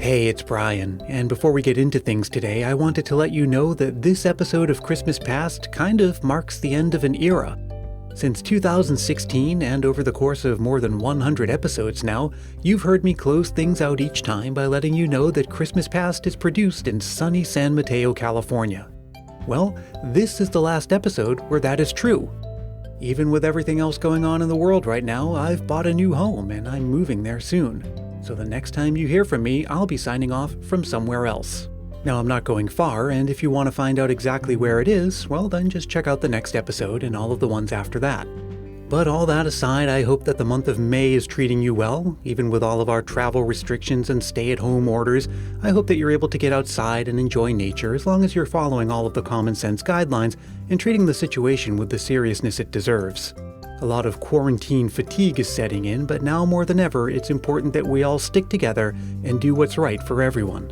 Hey, it's Brian, and before we get into things today, I wanted to let you know that this episode of Christmas Past kind of marks the end of an era. Since 2016, and over the course of more than 100 episodes now, you've heard me close things out each time by letting you know that Christmas Past is produced in sunny San Mateo, California. Well, this is the last episode where that is true. Even with everything else going on in the world right now, I've bought a new home and I'm moving there soon. So the next time you hear from me, I'll be signing off from somewhere else. Now, I'm not going far, and if you want to find out exactly where it is, well then just check out the next episode and all of the ones after that. But all that aside, I hope that the month of May is treating you well, even with all of our travel restrictions and stay-at-home orders. I hope that you're able to get outside and enjoy nature as long as you're following all of the common sense guidelines and treating the situation with the seriousness it deserves. A lot of quarantine fatigue is setting in, but now more than ever, it's important that we all stick together and do what's right for everyone.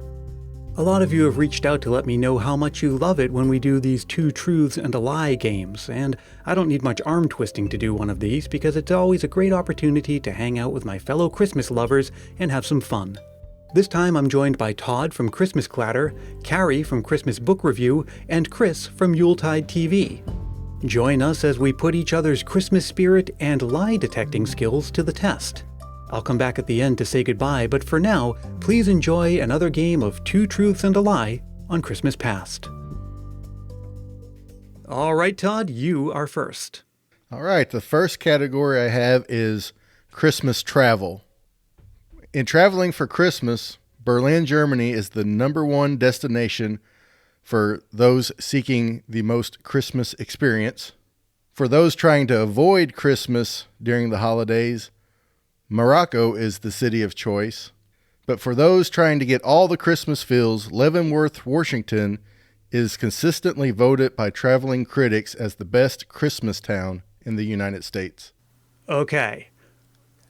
A lot of you have reached out to let me know how much you love it when we do these 2 truths and a lie games, and I don't need much arm twisting to do one of these because it's always a great opportunity to hang out with my fellow Christmas lovers and have some fun. This time I'm joined by Todd from Christmas Clatter, Carrie from Christmas Book Review, and Chris from Yuletide TV. Join us as we put each other's Christmas spirit and lie detecting skills to the test. I'll come back at the end to say goodbye, but for now, please enjoy another game of 2 truths and a lie on Christmas Past. All right, Todd, you are first. All right, the first category I have is Christmas travel. In traveling for Christmas, Berlin, Germany is the #1 destination for those seeking the most Christmas experience. For those trying to avoid Christmas during the holidays, Morocco is the city of choice. But for those trying to get all the Christmas feels, Leavenworth, Washington is consistently voted by traveling critics as the best Christmas town in the United States. Okay,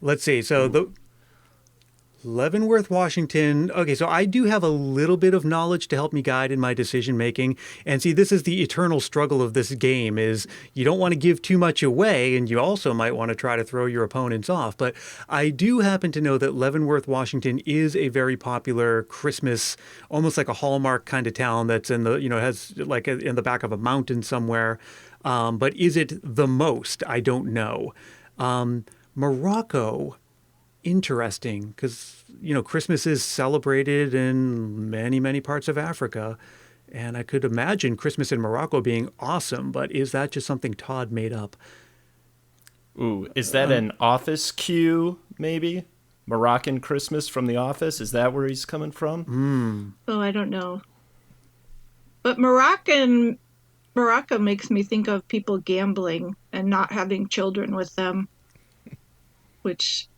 let's see. So Leavenworth, Washington. Okay, so I do have a little bit of knowledge to help me guide in my decision making. And see, this is the eternal struggle of this game is you don't want to give too much away, and you also might want to try to throw your opponents off. But I do happen to know that Leavenworth, Washington is a very popular Christmas, almost like a Hallmark kind of town that's in the, has like in the back of a mountain somewhere. But is it the most? I don't know. Morocco. Interesting, because, Christmas is celebrated in many, many parts of Africa, and I could imagine Christmas in Morocco being awesome, but is that just something Todd made up? Ooh, is that an Office cue, maybe? Moroccan Christmas from The Office? Is that where he's coming from? Oh, I don't know. But Morocco makes me think of people gambling and not having children with them, which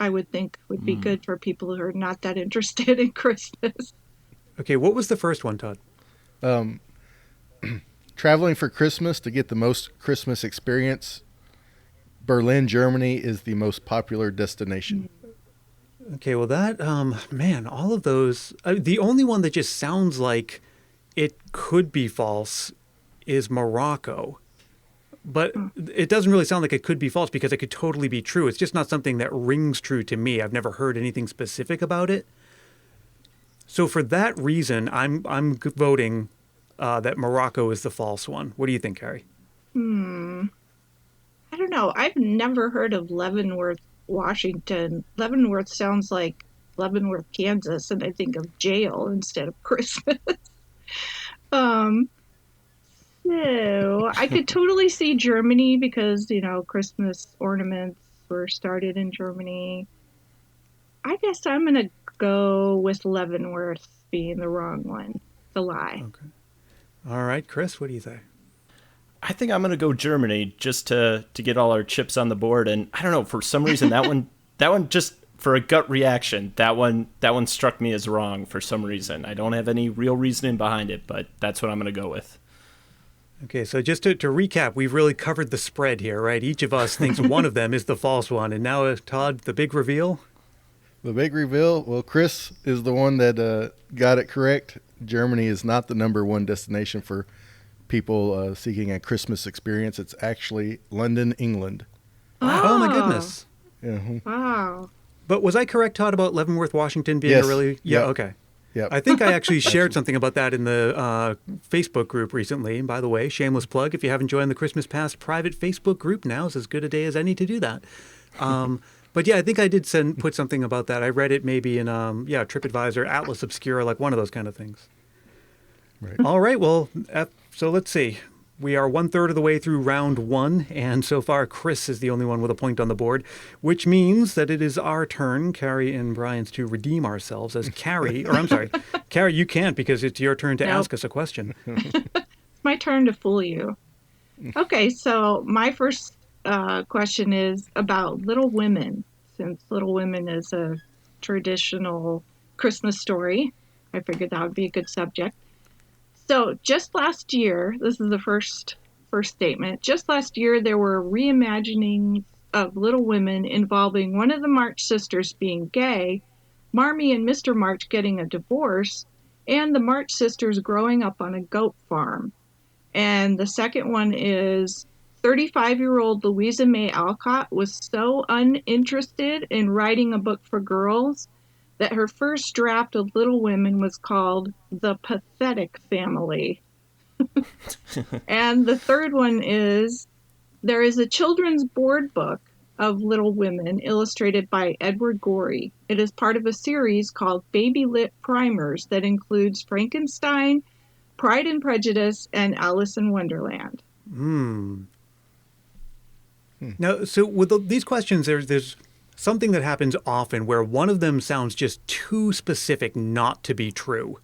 I would think would be good for people who are not that interested in Christmas. Okay, what was the first one, Todd? Traveling for Christmas to get the most Christmas experience, Berlin, Germany is the most popular destination. Okay, well that, all of those, the only one that just sounds like it could be false is Morocco. But it doesn't really sound like it could be false because it could totally be true. It's just not something that rings true to me. I've never heard anything specific about it. So for that reason, I'm voting that Morocco is the false one. What do you think, Carrie? I don't know. I've never heard of Leavenworth, Washington. Leavenworth sounds like Leavenworth, Kansas, and I think of jail instead of Christmas. So I could totally see Germany because, Christmas ornaments were started in Germany. I guess I'm going to go with Leavenworth being the wrong one, the lie. Okay. All right, Chris, what do you say? I think I'm going to go Germany just to get all our chips on the board. And I don't know, for some reason, that one just for a gut reaction, that one struck me as wrong for some reason. I don't have any real reasoning behind it, but that's what I'm going to go with. Okay, so just to recap, we've really covered the spread here, right? Each of us thinks one of them is the false one. And now, Todd, the big reveal? The big reveal, well, Chris is the one that got it correct. Germany is not the #1 destination for people seeking a Christmas experience. It's actually London, England. Oh my goodness. Yeah. Wow. But was I correct, Todd, about Leavenworth, Washington being Yes. a really... Yeah, Yep. okay. Yep. I think I actually shared something about that in the Facebook group recently. And by the way, shameless plug, if you haven't joined the Christmas Past private Facebook group, now's as good a day as any to do that. But yeah, I think I did put something about that. I read it maybe in TripAdvisor, Atlas Obscura, like one of those kind of things. Right. All right, well, so let's see. We are 1/3 of the way through round 1, and so far Chris is the only one with a point on the board, which means that it is our turn, Carrie and Brian's, to redeem ourselves as Carrie, or I'm sorry, Carrie, you can't because it's your turn to ask us a question. It's my turn to fool you. Okay, so my first question is about Little Women, since Little Women is a traditional Christmas story. I figured that would be a good subject. So just last year, this is the first statement, just last year there were reimaginings of Little Women involving one of the March sisters being gay, Marmee and Mr. March getting a divorce, and the March sisters growing up on a goat farm. And the second one is 35-year-old Louisa May Alcott was so uninterested in writing a book for girls that her first draft of Little Women was called The Pathetic Family. And the third one is, there is a children's board book of Little Women illustrated by Edward Gorey. It is part of a series called Baby Lit Primers that includes Frankenstein, Pride and Prejudice, and Alice in Wonderland. Now, so with these questions, there's something that happens often where one of them sounds just too specific not to be true.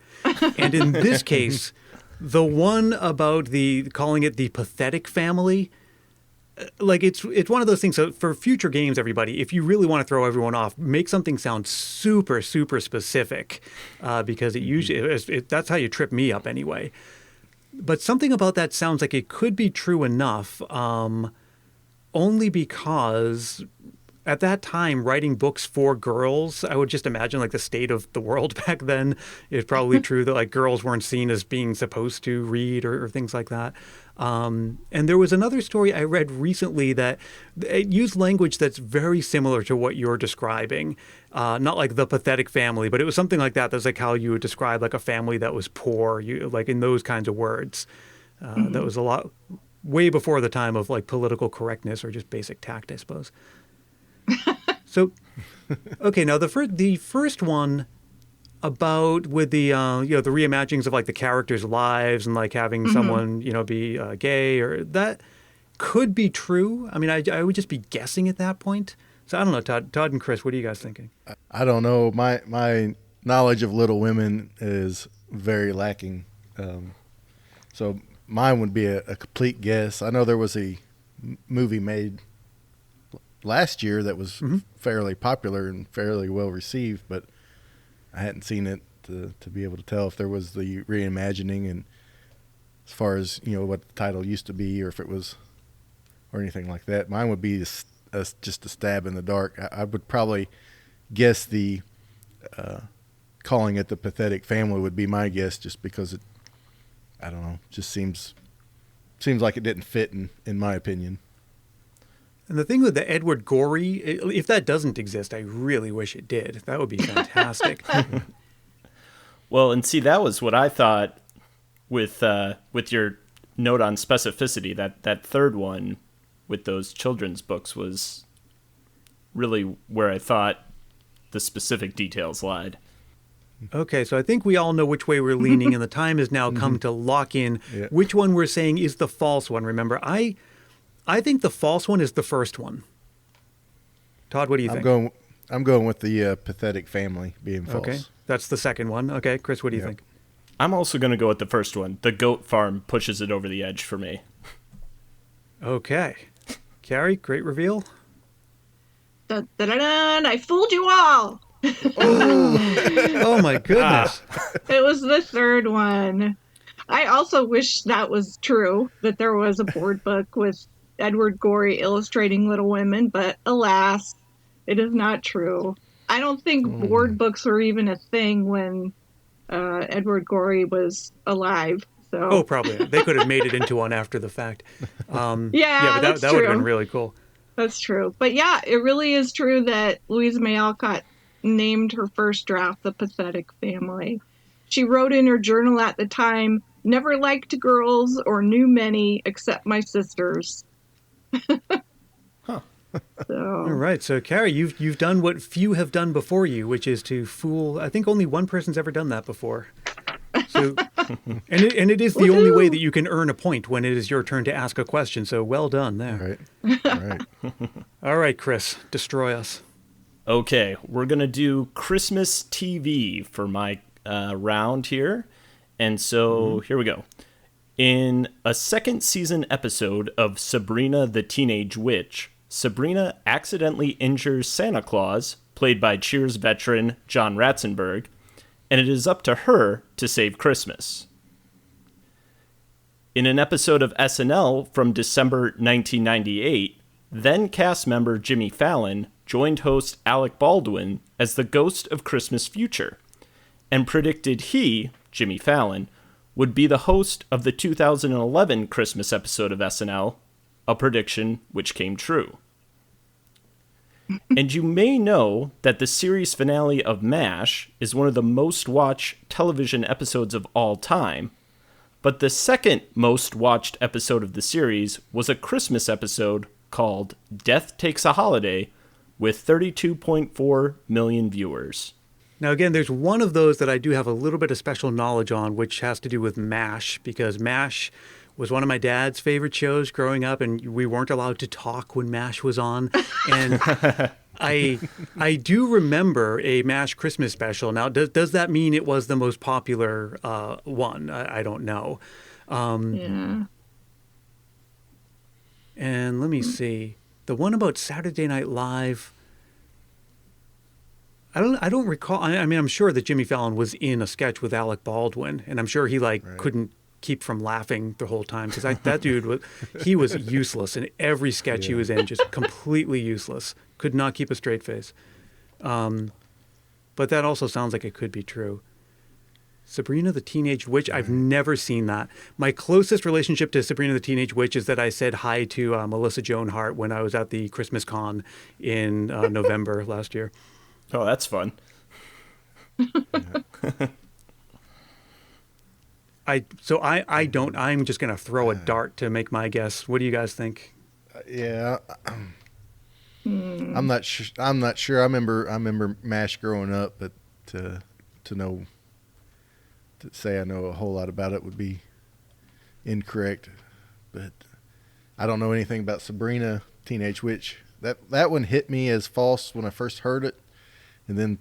And in this case, the one about calling it the pathetic family, like it's one of those things. So for future games, everybody, if you really want to throw everyone off, make something sound super, super specific, because it usually that's how you trip me up anyway. But something about that sounds like it could be true enough, only because at that time, writing books for girls, I would just imagine like the state of the world back then. It's probably true that like girls weren't seen as being supposed to read or things like that. And there was another story I read recently that it used language that's very similar to what you're describing. Not like the pathetic family, but it was something like that. That's like how you would describe like a family that was poor, like in those kinds of words. That was a lot way before the time of like political correctness or just basic tact, I suppose. So, okay, now the first one about with the the reimaginings of like the characters' lives and like having someone be gay, or that could be true. I mean, I would just be guessing at that point. So I don't know, Todd and Chris, what are you guys thinking? I don't know. My knowledge of Little Women is very lacking. So mine would be a complete guess. I know there was a movie made last year that was fairly popular and fairly well received, but I hadn't seen it to be able to tell if there was the reimagining and as far as what the title used to be or if it was or anything like that. Mine would be just a stab in the dark. I would probably guess the calling it the pathetic family would be my guess, just because I don't know, just seems like it didn't fit in my opinion. And the thing with the Edward Gorey, if that doesn't exist, I really wish it did. That would be fantastic. Well, and see, that was what I thought with your note on specificity. That third one with those children's books was really where I thought the specific details lied. Okay, so I think we all know which way we're leaning, and the time has now come to lock in which one we're saying is the false one. Remember, I think the false one is the first one. Todd, what do you think? I'm going with the pathetic family being false. Okay, that's the second one. Okay, Chris, what do you think? I'm also going to go with the first one. The goat farm pushes it over the edge for me. Okay. Carrie, great reveal. Dun, dun, dun, dun, I fooled you all. Oh my goodness. It was the third one. I also wish that was true, that there was a board book with Edward Gorey illustrating Little Women, but alas, it is not true. I don't think board books were even a thing when Edward Gorey was alive. So. Oh, probably. They could have made it into one after the fact. Yeah, but that would have been really cool. That's true. But yeah, it really is true that Louisa May Alcott named her first draft the Pathetic Family. She wrote in her journal at the time, "Never liked girls or knew many except my sisters." Huh. All So, right, so Carrie, you've done what few have done before you, which is to fool. I think only one person's ever done that before. So, and it is the only way that you can earn a point when it is your turn to ask a question. So well done there. Right. All right, Chris, destroy us. Okay, we're going to do Christmas TV for my round here. And so here we go. In a second season episode of Sabrina the Teenage Witch, Sabrina accidentally injures Santa Claus, played by Cheers veteran John Ratzenberg, and it is up to her to save Christmas. In an episode of SNL from December 1998, then cast member Jimmy Fallon joined host Alec Baldwin as the ghost of Christmas Future, and predicted he, Jimmy Fallon, would be the host of the 2011 Christmas episode of SNL, a prediction which came true. And you may know that the series finale of MASH is one of the most watched television episodes of all time, but the second most watched episode of the series was a Christmas episode called Death Takes a Holiday with 32.4 million viewers. Now, again, there's one of those that I do have a little bit of special knowledge on, which has to do with MASH, because MASH was one of my dad's favorite shows growing up, and we weren't allowed to talk when MASH was on. And I do remember a MASH Christmas special. Now, does that mean it was the most popular one? I don't know. yeah. And let me see. The one about Saturday Night Live, I don't recall. I mean, I'm sure that Jimmy Fallon was in a sketch with Alec Baldwin, and I'm sure he couldn't keep from laughing the whole time, because that dude he was useless in every sketch he was in, just completely useless. Could not keep a straight face. But that also sounds like it could be true. Sabrina the Teenage Witch, I've never seen that. My closest relationship to Sabrina the Teenage Witch is that I said hi to Melissa Joan Hart when I was at the Christmas Con in November last year. Oh, that's fun. I'm just going to throw a dart to make my guess. What do you guys think? Yeah. I'm not sure. I remember MASH growing up, but to say I know a whole lot about it would be incorrect. But I don't know anything about Sabrina Teenage Witch. That one hit me as false when I first heard it, and then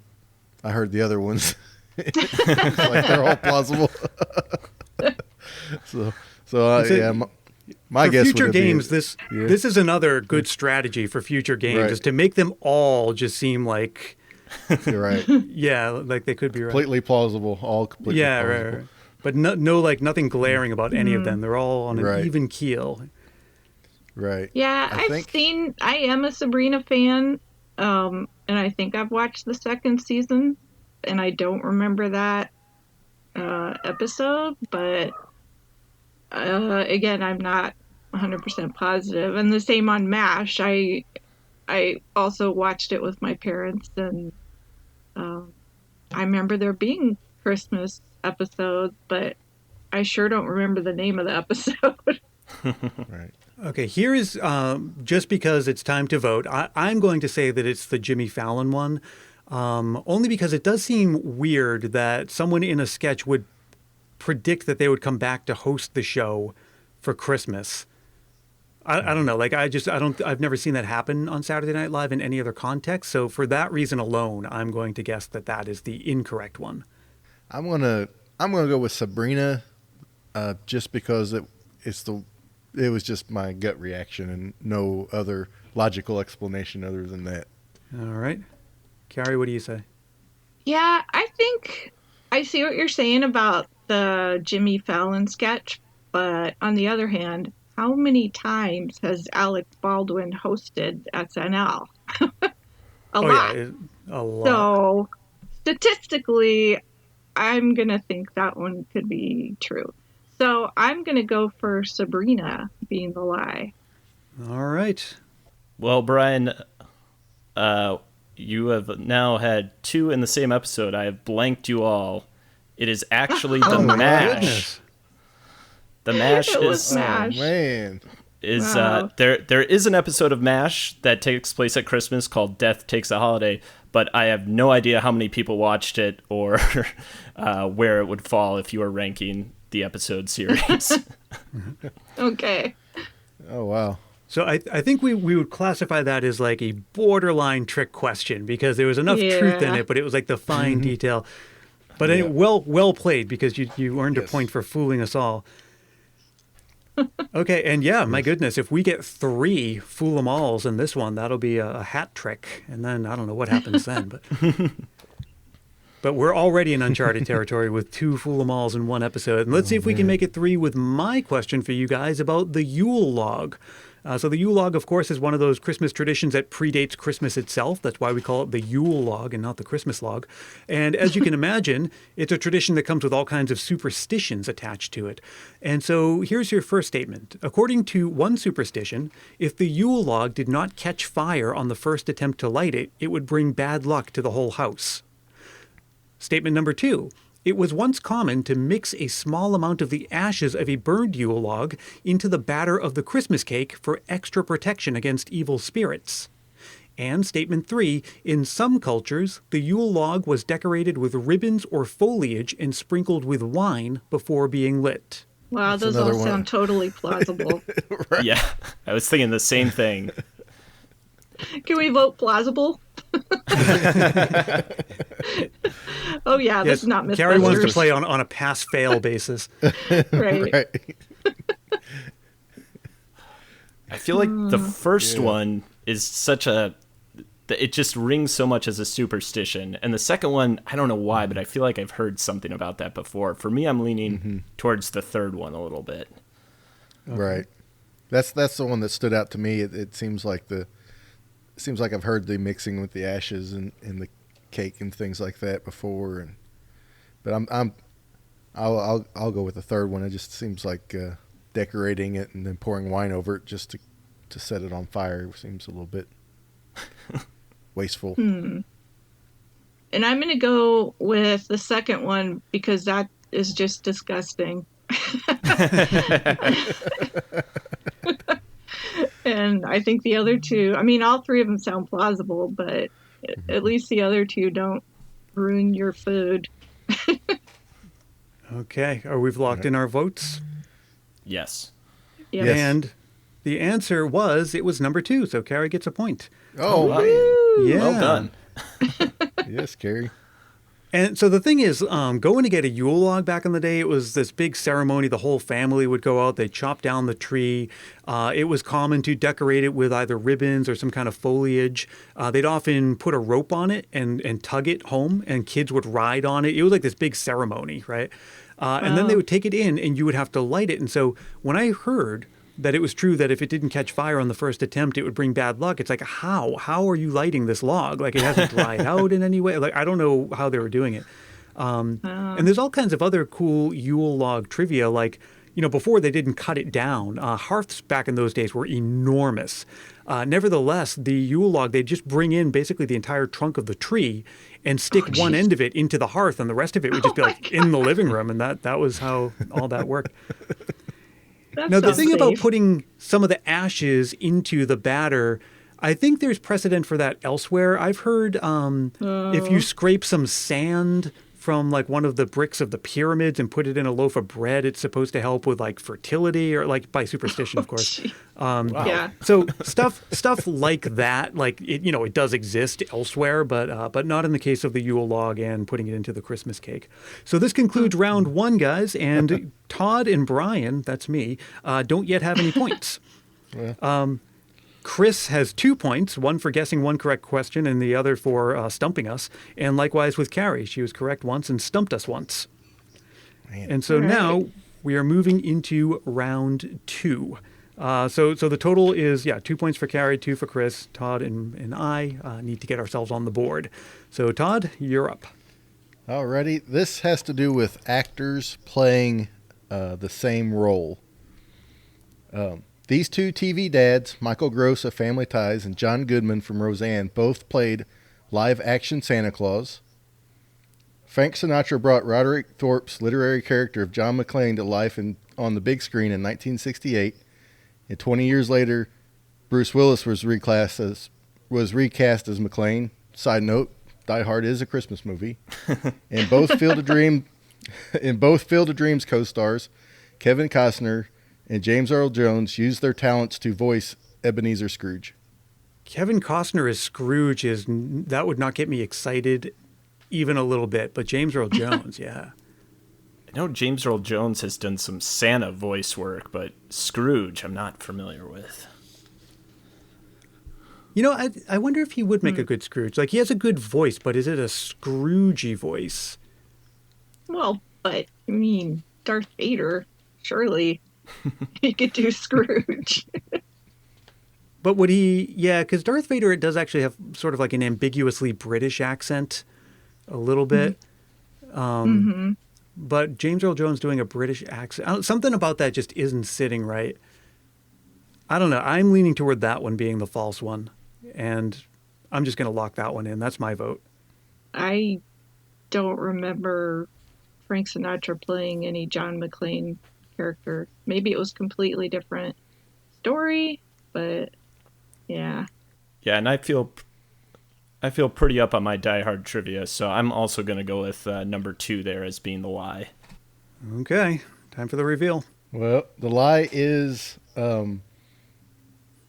I heard the other ones. It's like they're all plausible. My guess future would games. Be, this is another good strategy for future games, is to make them all just seem like you're right. Yeah, like they could be completely plausible. All completely plausible. Right. But no, like nothing glaring about any of them. They're all on an even keel. Right. Yeah, I am a Sabrina fan, and I think I've watched the second season, and I don't remember that episode, but again, I'm not 100% positive. And the same on MASH. I also watched it with my parents, and I remember there being Christmas episodes, but I sure don't remember the name of the episode. Right. Okay, here is, just because it's time to vote, I'm going to say that it's the Jimmy Fallon one, only because it does seem weird that someone in a sketch would predict that they would come back to host the show for Christmas. I don't know. Like, I've never seen that happen on Saturday Night Live in any other context. So for that reason alone, I'm going to guess that is the incorrect one. I'm gonna go with Sabrina, just because it was just my gut reaction and no other logical explanation other than that. All right. Carrie, what do you say? Yeah, I think I see what you're saying about the Jimmy Fallon sketch, but on the other hand, how many times has Alec Baldwin hosted SNL? A lot. Yeah, a lot. So statistically, I'm going to think that one could be true. So I'm going to go for Sabrina being the lie. All right. Well, Brian, you have now had 2 in the same episode. I have blanked you all. It is actually the mash. The mash is MASH. Oh, man. Wow. There is an episode of MASH that takes place at Christmas called Death Takes a Holiday, but I have no idea how many people watched it or where it would fall if you were ranking the episode series. Okay. Oh, wow. So I think we would classify that as like a borderline trick question because there was enough truth in it, but it was like the fine detail. But anyway, well played because you earned a point for fooling us all. Okay, and my goodness, if we get 3 fool 'em alls in this one, that'll be a hat trick, and then I don't know what happens then. But we're already in uncharted territory with 2 fool 'em alls in one episode, and let's see if we can make it 3 with my question for you guys about the Yule Log. So the Yule Log, of course, is one of those Christmas traditions that predates Christmas itself. That's why we call it the Yule Log and not the Christmas Log. And as you can imagine, it's a tradition that comes with all kinds of superstitions attached to it. And so here's your first statement. According to one superstition, if the Yule Log did not catch fire on the first attempt to light it, it would bring bad luck to the whole house. Statement number 2. It was once common to mix a small amount of the ashes of a burned Yule log into the batter of the Christmas cake for extra protection against evil spirits. And statement 3, in some cultures, the Yule log was decorated with ribbons or foliage and sprinkled with wine before being lit. Wow, those all sound totally plausible. Right. Yeah, I was thinking the same thing. Can we vote plausible? Oh, yeah, this is not Mythbusters. Carrie wants to play on a pass-fail basis. Right. I feel like the first one is such a... It just rings so much as a superstition. And the second one, I don't know why, but I feel like I've heard something about that before. For me, I'm leaning towards the third one a little bit. Okay. Right. That's the one that stood out to me. It seems like I've heard the mixing with the ashes and the cake and things like that before, but I'll go with the third one. It just seems like decorating it and then pouring wine over it just to set it on fire seems a little bit wasteful. And I'm going to go with the second one because that is just disgusting. And I think the other 2, I mean, all 3 of them sound plausible, but at least the other 2 don't ruin your food. Okay, are we locked in our votes? Yes. Yep. Yes. And the answer was, it was number 2, so Carrie gets a point. Oh, wow. man. Yeah. Well done. Yes, Carrie. And so the thing is, going to get a Yule log back in the day, it was this big ceremony. The whole family would go out. They'd chop down the tree. It was common to decorate it with either ribbons or some kind of foliage. They'd often put a rope on it and tug it home, and kids would ride on it. It was like this big ceremony, right? And then they would take it in, and you would have to light it. And so when I heard that it was true that if it didn't catch fire on the first attempt, it would bring bad luck. It's like, how are you lighting this log? Like, it hasn't dried out in any way. Like, I don't know how they were doing it. And there's all kinds of other cool Yule log trivia. Like, before they didn't cut it down, hearths back in those days were enormous. Nevertheless, the Yule log, they'd just bring in basically the entire trunk of the tree and stick one end of it into the hearth, and the rest of it would just be like in the living room. And that was how all that worked. Now, the thing about putting some of the ashes into the batter, I think there's precedent for that elsewhere. I've heard if you scrape some sand from like one of the bricks of the pyramids and put it in a loaf of bread, it's supposed to help with like fertility, or like by superstition, of course. Wow. Yeah. So stuff like that, like it does exist elsewhere, but not in the case of the Yule log and putting it into the Christmas cake. So this concludes round 1, guys, and Todd and Brian, that's me, don't yet have any points. Chris has 2 points, one for guessing one correct question and the other for stumping us. And likewise with Carrie. She was correct once and stumped us once. Man. And so now we are moving into round 2. So the total is, 2 points for Carrie, 2 for Chris. Todd and I need to get ourselves on the board. So Todd, you're up. Alrighty. This has to do with actors playing the same role. These two TV dads, Michael Gross of Family Ties and John Goodman from Roseanne, both played live-action Santa Claus. Frank Sinatra brought Roderick Thorpe's literary character of John McClane to life on the big screen in 1968, and 20 years later, Bruce Willis was recast as McClane. Side note: Die Hard is a Christmas movie. And both Field of Dreams co-stars Kevin Costner and James Earl Jones used their talents to voice Ebenezer Scrooge. Kevin Costner as Scrooge that would not get me excited even a little bit, but James Earl Jones, yeah. I know James Earl Jones has done some Santa voice work, but Scrooge I'm not familiar with. You know, I wonder if he would make a good Scrooge. Like, he has a good voice, but is it a Scroogey voice? Well, but, I mean, Darth Vader, surely he could do Scrooge. But would he, yeah, because Darth Vader, it does actually have sort of like an ambiguously British accent a little bit. But James Earl Jones doing a British accent, something about that just isn't sitting right. I don't know. I'm leaning toward that one being the false one. And I'm just going to lock that one in. That's my vote. I don't remember Frank Sinatra playing any John McClane character. Maybe it was completely different story, but yeah. Yeah, and I feel pretty up on my Die Hard trivia, so I'm also going to go with number 2 there as being the lie. Okay, time for the reveal. Well, the lie is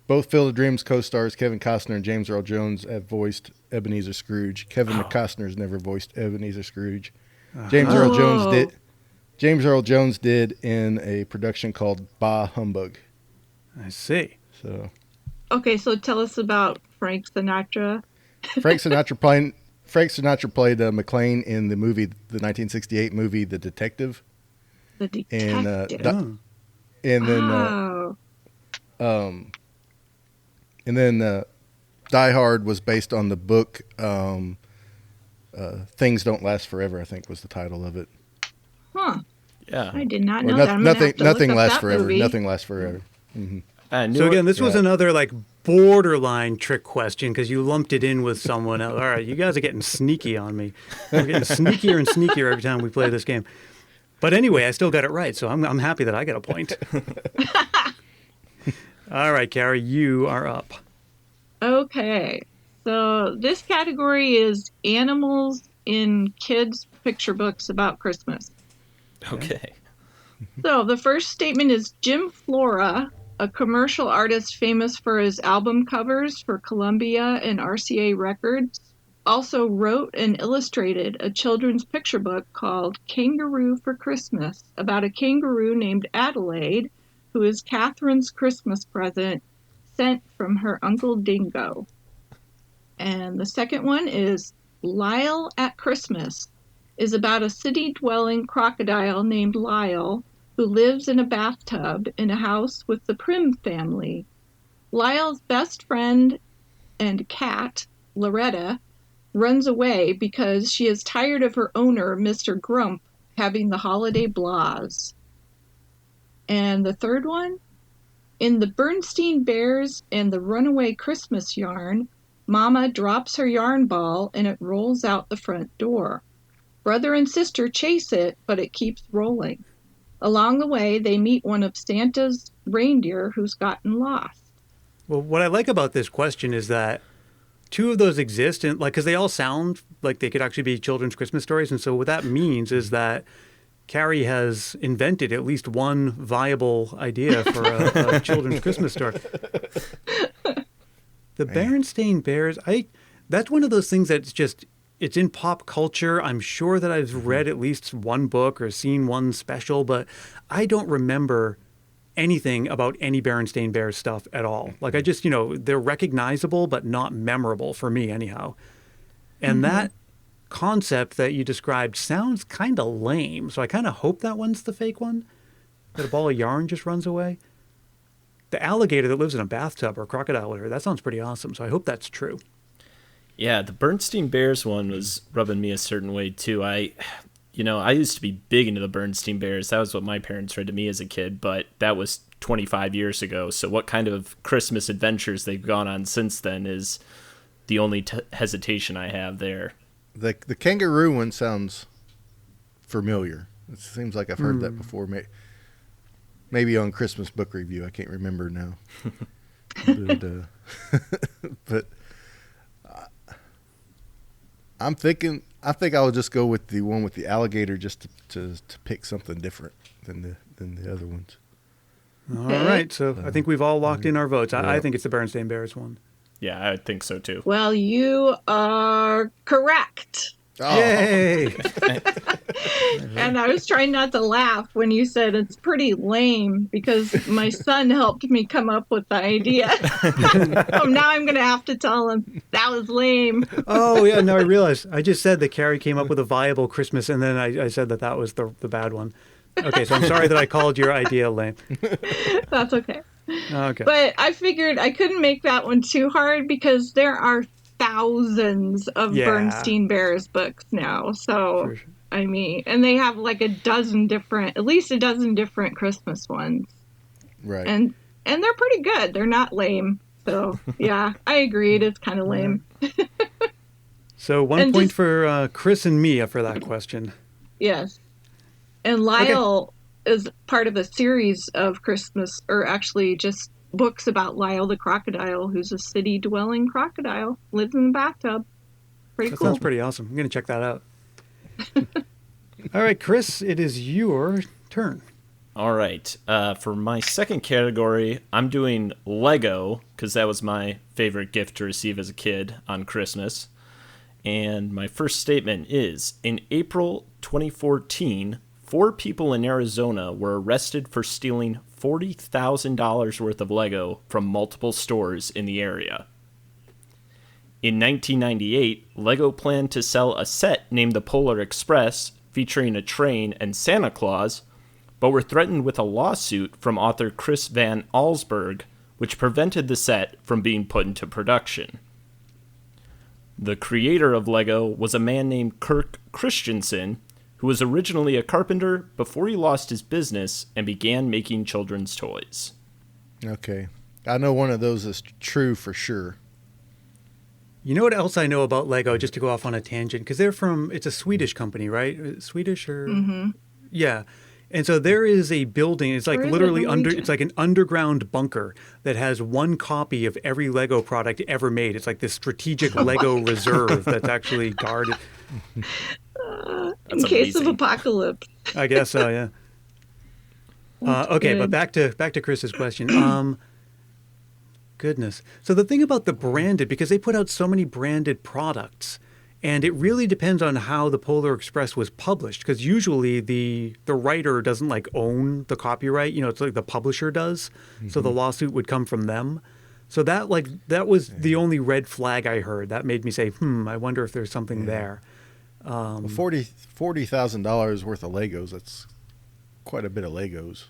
both Field of Dreams co-stars Kevin Costner and James Earl Jones have voiced Ebenezer Scrooge. Kevin McCostner's never voiced Ebenezer Scrooge. James Earl Jones did in a production called Bah Humbug. I see. So, okay, so tell us about Frank Sinatra. Frank Sinatra played McClane in the 1968 movie The Detective. The Detective. And then Die Hard was based on the book Things Don't Last Forever, I think was the title of it. Huh. Yeah. I did not know that. Nothing lasts forever. Nothing lasts forever. Mm-hmm. So again, this was another like borderline trick question because you lumped it in with someone else. All right, you guys are getting sneaky on me. We're getting sneakier and sneakier every time we play this game. But anyway, I still got it right, so I'm happy that I get a point. All right, Carrie, you are up. Okay, so this category is animals in kids' picture books about Christmas. Okay. So the first statement is Jim Flora, a commercial artist famous for his album covers for Columbia and RCA Records, also wrote and illustrated a children's picture book called Kangaroo for Christmas about a kangaroo named Adelaide, who is Catherine's Christmas present sent from her Uncle Dingo. And the second one is Lyle at Christmas, is about a city-dwelling crocodile named Lyle who lives in a bathtub in a house with the Prim family. Lyle's best friend and cat, Loretta, runs away because she is tired of her owner, Mr. Grump, having the holiday blahs. And the third one? In the Bernstein Bears and the Runaway Christmas Yarn, Mama drops her yarn ball and it rolls out the front door. Brother and sister chase it, but it keeps rolling. Along the way, they meet one of Santa's reindeer who's gotten lost. Well, what I like about this question is that two of those exist, and like, because they all sound like they could actually be children's Christmas stories. And so what that means is that Carrie has invented at least one viable idea for a children's Christmas story. The Berenstain Bears, that's one of those things that's just, it's in pop culture. I'm sure that I've read at least one book or seen one special, but I don't remember anything about any Berenstain Bears stuff at all. Like, I just, they're recognizable, but not memorable for me anyhow. And that concept that you described sounds kind of lame. So I kind of hope that one's the fake one, that a ball of yarn just runs away. The alligator that lives in a bathtub or crocodile, whatever, that sounds pretty awesome. So I hope that's true. Yeah, the Bernstein Bears one was rubbing me a certain way too. I used to be big into the Bernstein Bears. That was what my parents read to me as a kid, but that was 25 years ago. So what kind of Christmas adventures they've gone on since then is the only hesitation I have there. The kangaroo one sounds familiar. It seems like I've heard that before. Maybe on Christmas book review. I can't remember now. But I think I'll just go with the one with the alligator just to pick something different than the other ones. All right. So I think we've all locked in our votes. I think it's the Berenstain Bears one. Yeah, I think so too. Well, you are correct. Oh. Yay! And I was trying not to laugh when you said it's pretty lame because my son helped me come up with the idea. So now I'm going to have to tell him that was lame. Oh, yeah. No, I realized. I just said that Carrie came up with a viable Christmas, and then I said that was the bad one. Okay, so I'm sorry that I called your idea lame. That's okay. Okay. But I figured I couldn't make that one too hard because there are thousands of Bernstein Bears books now. So, For sure. I mean, and they have like at least a dozen different Christmas ones. Right. And they're pretty good. They're not lame. So, yeah, I agreed. It's kind of lame. So 1 point for Chris and Mia for that question. Yes. And Lyle is part of a series of Christmas, or actually just books about Lyle the crocodile, who's a city-dwelling crocodile, lives in the bathtub. Pretty That cool. sounds pretty awesome. I'm going to check that out. All right, Chris, it is your turn. All right. For my second category, I'm doing Lego because that was my favorite gift to receive as a kid on Christmas. And my first statement is, in April 2014, 4 people in Arizona were arrested for stealing $40,000 worth of Lego from multiple stores in the area. In 1998, Lego planned to sell a set named the Polar Express featuring a train and Santa Claus, but were threatened with a lawsuit from author Chris Van Allsburg, which prevented the set from being put into production. The creator of Lego was a man named Kirk Christensen, who was originally a carpenter before he lost his business and began making children's toys. Okay. I know one of those is true for sure. You know what else I know about Lego, just to go off on a tangent? Because it's a Swedish company, right? Swedish or? Mm-hmm. Yeah. And so there is a building, it's like literally it's like an underground bunker that has one copy of every Lego product ever made. It's like this strategic Lego reserve that's actually guarded. In case of apocalypse. I guess so, yeah. Okay, good. but back to Chris's question. Goodness. So the thing about the branded, because they put out so many branded products, and it really depends on how the Polar Express was published, because usually the writer doesn't like own the copyright. It's like the publisher does. Mm-hmm. So the lawsuit would come from them. So that was the only red flag I heard. That made me say, I wonder if there's something there. Well, $40,000 worth of Legos, that's quite a bit of Legos.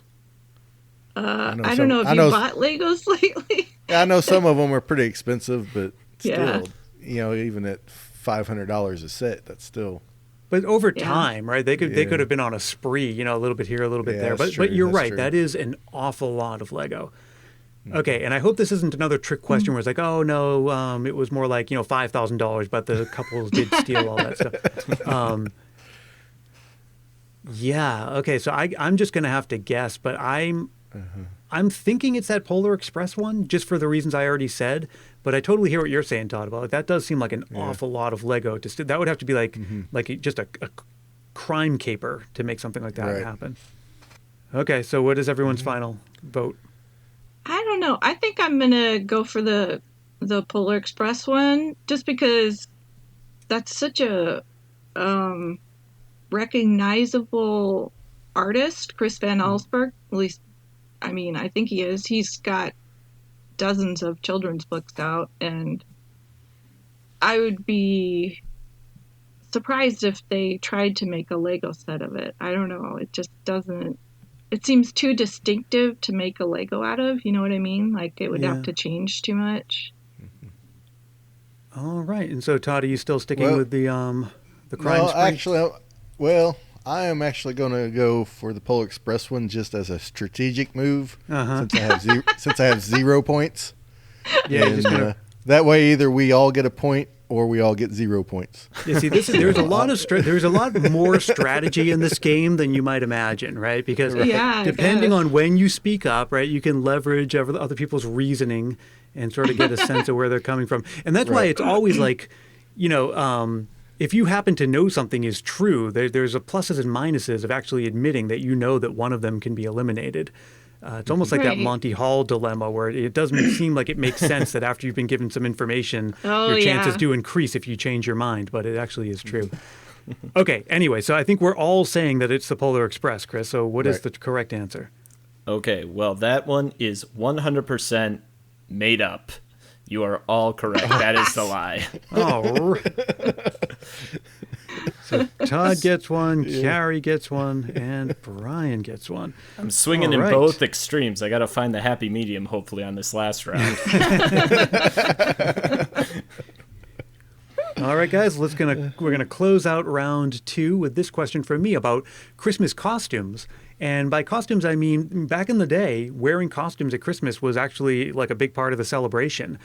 I don't know if you bought Legos lately. I know some of them are pretty expensive, but still, even at $500 a set, that's still. But over time, right? They could have been on a spree, a little bit here, a little bit there. But you're right. True. That is an awful lot of Lego. Okay, and I hope this isn't another trick question where it's like, oh no, it was more like $5,000, but the couples did steal all that stuff. Yeah. Okay, so I'm just gonna have to guess, but I'm thinking it's that Polar Express one, just for the reasons I already said. But I totally hear what you're saying, Todd. About that does seem like an awful lot of Lego to steal. That would have to be like just a crime caper to make something like that happen. Okay, so what is everyone's final vote? I don't know. I think I'm gonna go for the Polar Express one, just because that's such a recognizable artist, Chris Van Allsburg. At least, I mean, I think he is. He's got dozens of children's books out, and I would be surprised if they tried to make a Lego set of it. I don't know. It just doesn't. It seems too distinctive to make a Lego out of. You know what I mean? Like it would have to change too much. All right. And so, Todd, are you still sticking with the crime spree? Actually, I am actually going to go for the Polar Express one just as a strategic move, since I have 0 points. Yeah, and, that way either we all get a point or we all get 0 points. Yeah, see, there's a lot more strategy in this game than you might imagine, right? Because depending on when you speak up, right, you can leverage other people's reasoning and sort of get a sense of where they're coming from. And that's why it's always like, if you happen to know something is true, there's a pluses and minuses of actually admitting that you know that one of them can be eliminated. It's almost like that Monty Hall dilemma where it doesn't seem like it makes sense that after you've been given some information, your chances do increase if you change your mind, but it actually is true. Okay, anyway, so I think we're all saying that it's the Polar Express, Chris. So what is the correct answer? Okay, well, that one is 100% made up. You are all correct. That is the lie. Oh, so Todd gets one, Carrie gets one, and Brian gets one. I'm swinging in both extremes. I got to find the happy medium, hopefully, on this last round. All right, guys, we're gonna close out round 2 with this question from me about Christmas costumes. And by costumes, I mean, back in the day, wearing costumes at Christmas was actually like a big part of the celebration.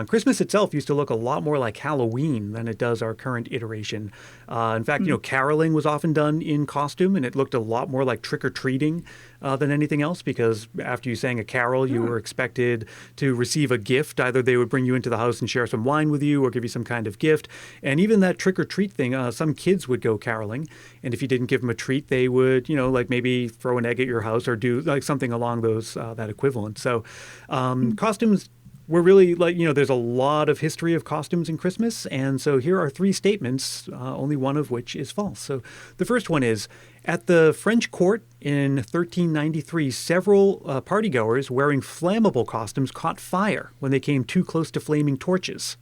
Christmas itself used to look a lot more like Halloween than it does our current iteration. In fact, caroling was often done in costume, and it looked a lot more like trick-or-treating than anything else, because after you sang a carol, you were expected to receive a gift. Either they would bring you into the house and share some wine with you or give you some kind of gift. And even that trick-or-treat thing, some kids would go caroling, and if you didn't give them a treat, they would, like maybe throw an egg at your house or do like something along those that equivalent. So costumes were really there's a lot of history of costumes in Christmas. And so here are 3 statements, only one of which is false. So the first one is, at the French court in 1393, several partygoers wearing flammable costumes caught fire when they came too close to flaming torches.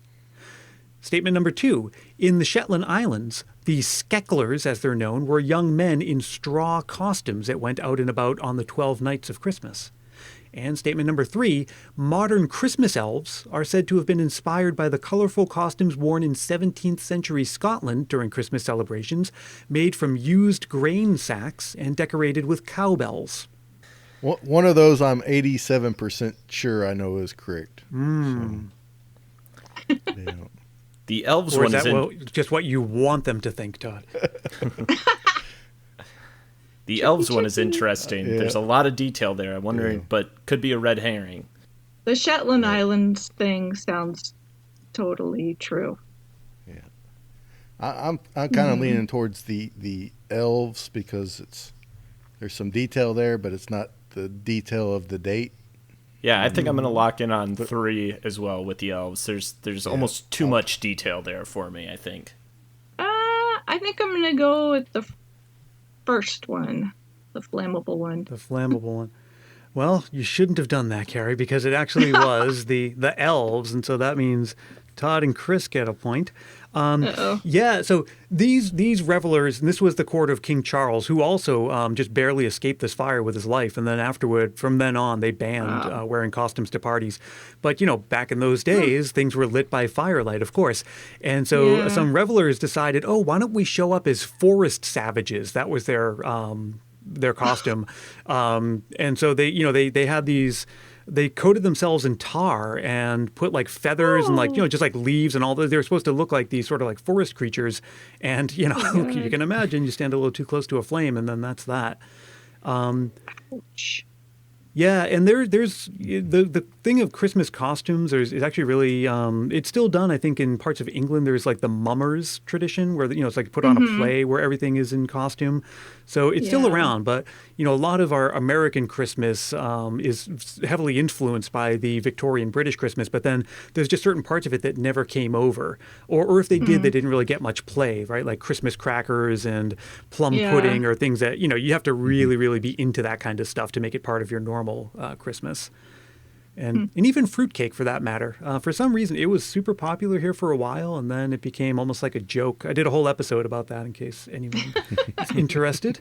Statement number 2, in the Shetland Islands, the skecklers, as they're known, were young men in straw costumes that went out and about on the 12 nights of Christmas. And statement number 3, modern Christmas elves are said to have been inspired by the colorful costumes worn in 17th century Scotland during Christmas celebrations, made from used grain sacks and decorated with cowbells. One of those I'm 87% sure I know is correct. So, The elves or one is that just what you want them to think, Todd? The elves one is interesting. There's a lot of detail there. I'm wondering, but could be a red herring. The Shetland Islands thing sounds totally true. Yeah, I'm kind of leaning towards the elves because there's some detail there, but it's not the detail of the date. Yeah, I think I'm going to lock in on 3 as well with the elves. There's almost too much detail there for me, I think. I think I'm going to go with the first one, the flammable one. The flammable one. Well, you shouldn't have done that, Carrie, because it actually was the elves, and so that means Todd and Chris get a point. Yeah, so these revelers, and this was the court of King Charles, who also just barely escaped this fire with his life, and then afterward, from then on, they banned wearing costumes to parties. But, back in those days, things were lit by firelight, of course. And so some revelers decided, why don't we show up as forest savages? That was their costume. And so they had these... They coated themselves in tar and put like feathers and just like leaves and all that. They were supposed to look like these sort of like forest creatures. And, you can imagine you stand a little too close to a flame and then that's that. Ouch. Yeah, and there's the thing of Christmas costumes is actually really it's still done. I think in parts of England there's like the mummers tradition where it's like put on a play where everything is in costume. So it's still around, but a lot of our American Christmas is heavily influenced by the Victorian British Christmas. But then there's just certain parts of it that never came over, or if they did, they didn't really get much play, right? Like Christmas crackers and plum pudding or things that you have to really really be into that kind of stuff to make it part of your normal Christmas. And even fruitcake, for that matter. For some reason, it was super popular here for a while, and then it became almost like a joke. I did a whole episode about that in case anyone is interested.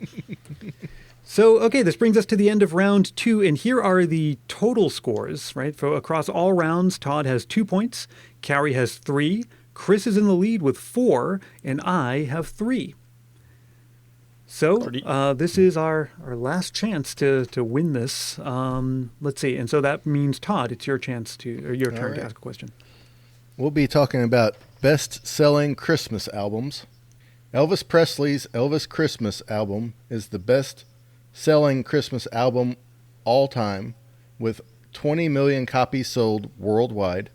So, okay, this brings us to the end of round 2, and here are the total scores, right? For across all rounds, Todd has 2 points, Carrie has 3, Chris is in the lead with 4, and I have 3. So this is our last chance to win this. Let's see. And so that means, Todd, it's your chance or your turn to ask a question. We'll be talking about best-selling Christmas albums. Elvis Presley's Elvis Christmas album is the best-selling Christmas album all time, with 20 million copies sold worldwide.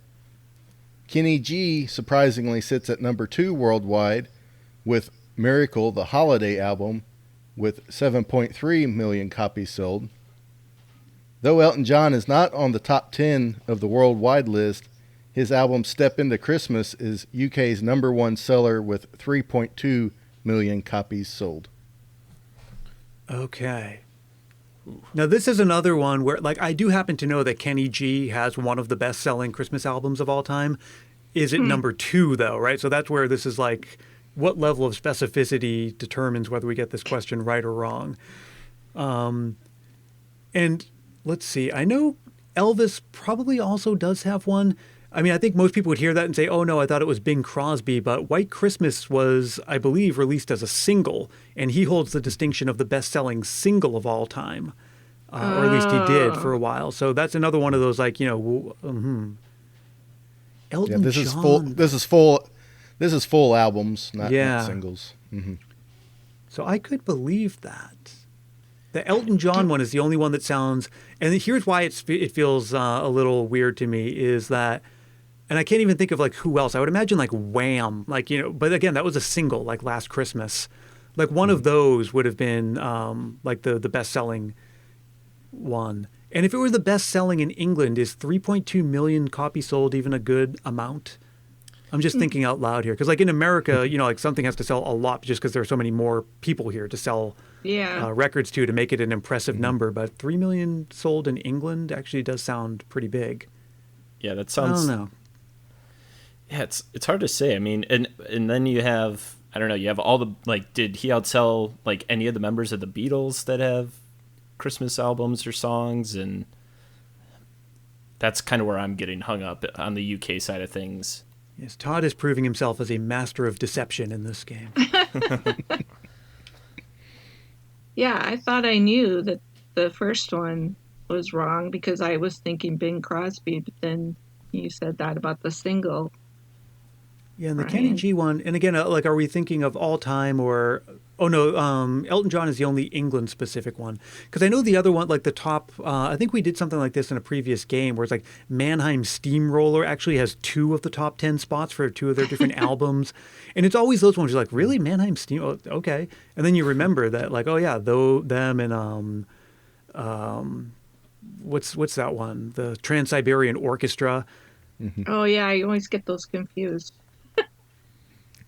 Kenny G surprisingly sits at number 2 worldwide with Miracle, the Holiday album, with 7.3 million copies sold. Though Elton John is not on the top 10 of the worldwide list, his album Step Into Christmas is UK's number 1 seller with 3.2 million copies sold. Okay. Now, this is another one where, like, I do happen to know that Kenny G has one of the best-selling Christmas albums of all time. Is it number 2, though, right? So that's where this is like, what level of specificity determines whether we get this question right or wrong. And let's see. I know Elvis probably also does have one. I mean, I think most people would hear that and say, oh, no, I thought it was Bing Crosby. But White Christmas was, I believe, released as a single. And he holds the distinction of the best-selling single of all time. Or at least he did for a while. So that's another one of those, like, Elton this John. This is full albums, not singles. Mm-hmm. So I could believe that. The Elton John one is the only one that sounds, and here's why it feels a little weird to me, is that, and I can't even think of like who else. I would imagine like Wham, like, but again, that was a single, like Last Christmas. Like one of those would have been like the best-selling one. And if it were the best-selling in England, is 3.2 million copies sold even a good amount? I'm just thinking out loud here. Because like in America, like something has to sell a lot just because there are so many more people here to sell records to make it an impressive number. But 3 million sold in England actually does sound pretty big. Yeah, that sounds... I don't know. Yeah, it's hard to say. I mean, and then you have, I don't know, you have all the, like, did he outsell like any of the members of the Beatles that have Christmas albums or songs? And that's kind of where I'm getting hung up on the UK side of things. Yes, Todd is proving himself as a master of deception in this game. Yeah, I thought I knew that the first one was wrong because I was thinking Bing Crosby, but then you said that about the single. Yeah, and the Kenny G one, and again, like, are we thinking of all time or... Oh, no, Elton John is the only England-specific one. Because I know the other one, like the top... I think we did something like this in a previous game where it's like Mannheim Steamroller actually has 2 of the top 10 spots for 2 of their different albums. And it's always those ones you're like, really? Mannheim Steam? Oh, okay. And then you remember that, like, oh, yeah, them and... what's that one? The Trans-Siberian Orchestra. Mm-hmm. Oh, yeah, I always get those confused.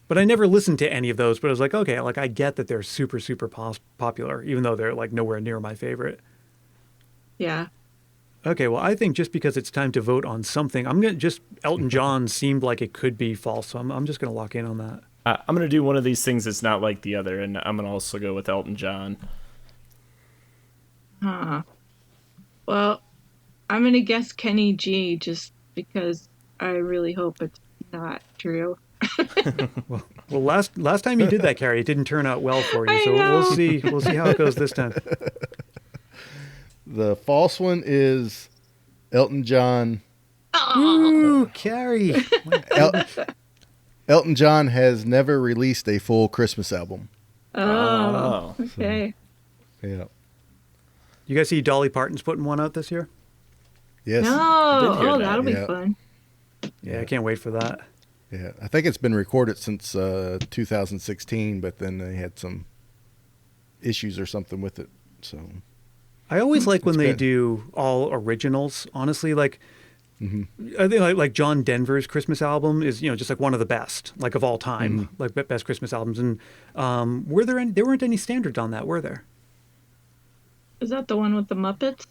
But I never listened to any of those, but I was like, okay, like I get that they're super, super popular, even though they're like nowhere near my favorite. Yeah. Okay, well, I think just because it's time to vote on something, Elton John seemed like it could be false, so I'm just going to lock in on that. I'm going to do one of these things that's not like the other, and I'm going to also go with Elton John. Well, I'm going to guess Kenny G just because I really hope it's not true. well, last time you did that, Carrie, it didn't turn out well for you. So we'll see how it goes this time. The false one is Elton John. Ooh, Carrie. Elton John has never released a full Christmas album. Oh, okay. So, yeah. You guys see Dolly Parton's putting one out this year? Yes. No. That'll be fun. Yeah, I can't wait for that. Yeah, I think it's been recorded since 2016, but then they had some issues or something with it. So I always like when they do all originals. Honestly, like I think like John Denver's Christmas album is just like one of the best, like of all time, like best Christmas albums. And there weren't any standards on that, were there? Is that the one with the Muppets?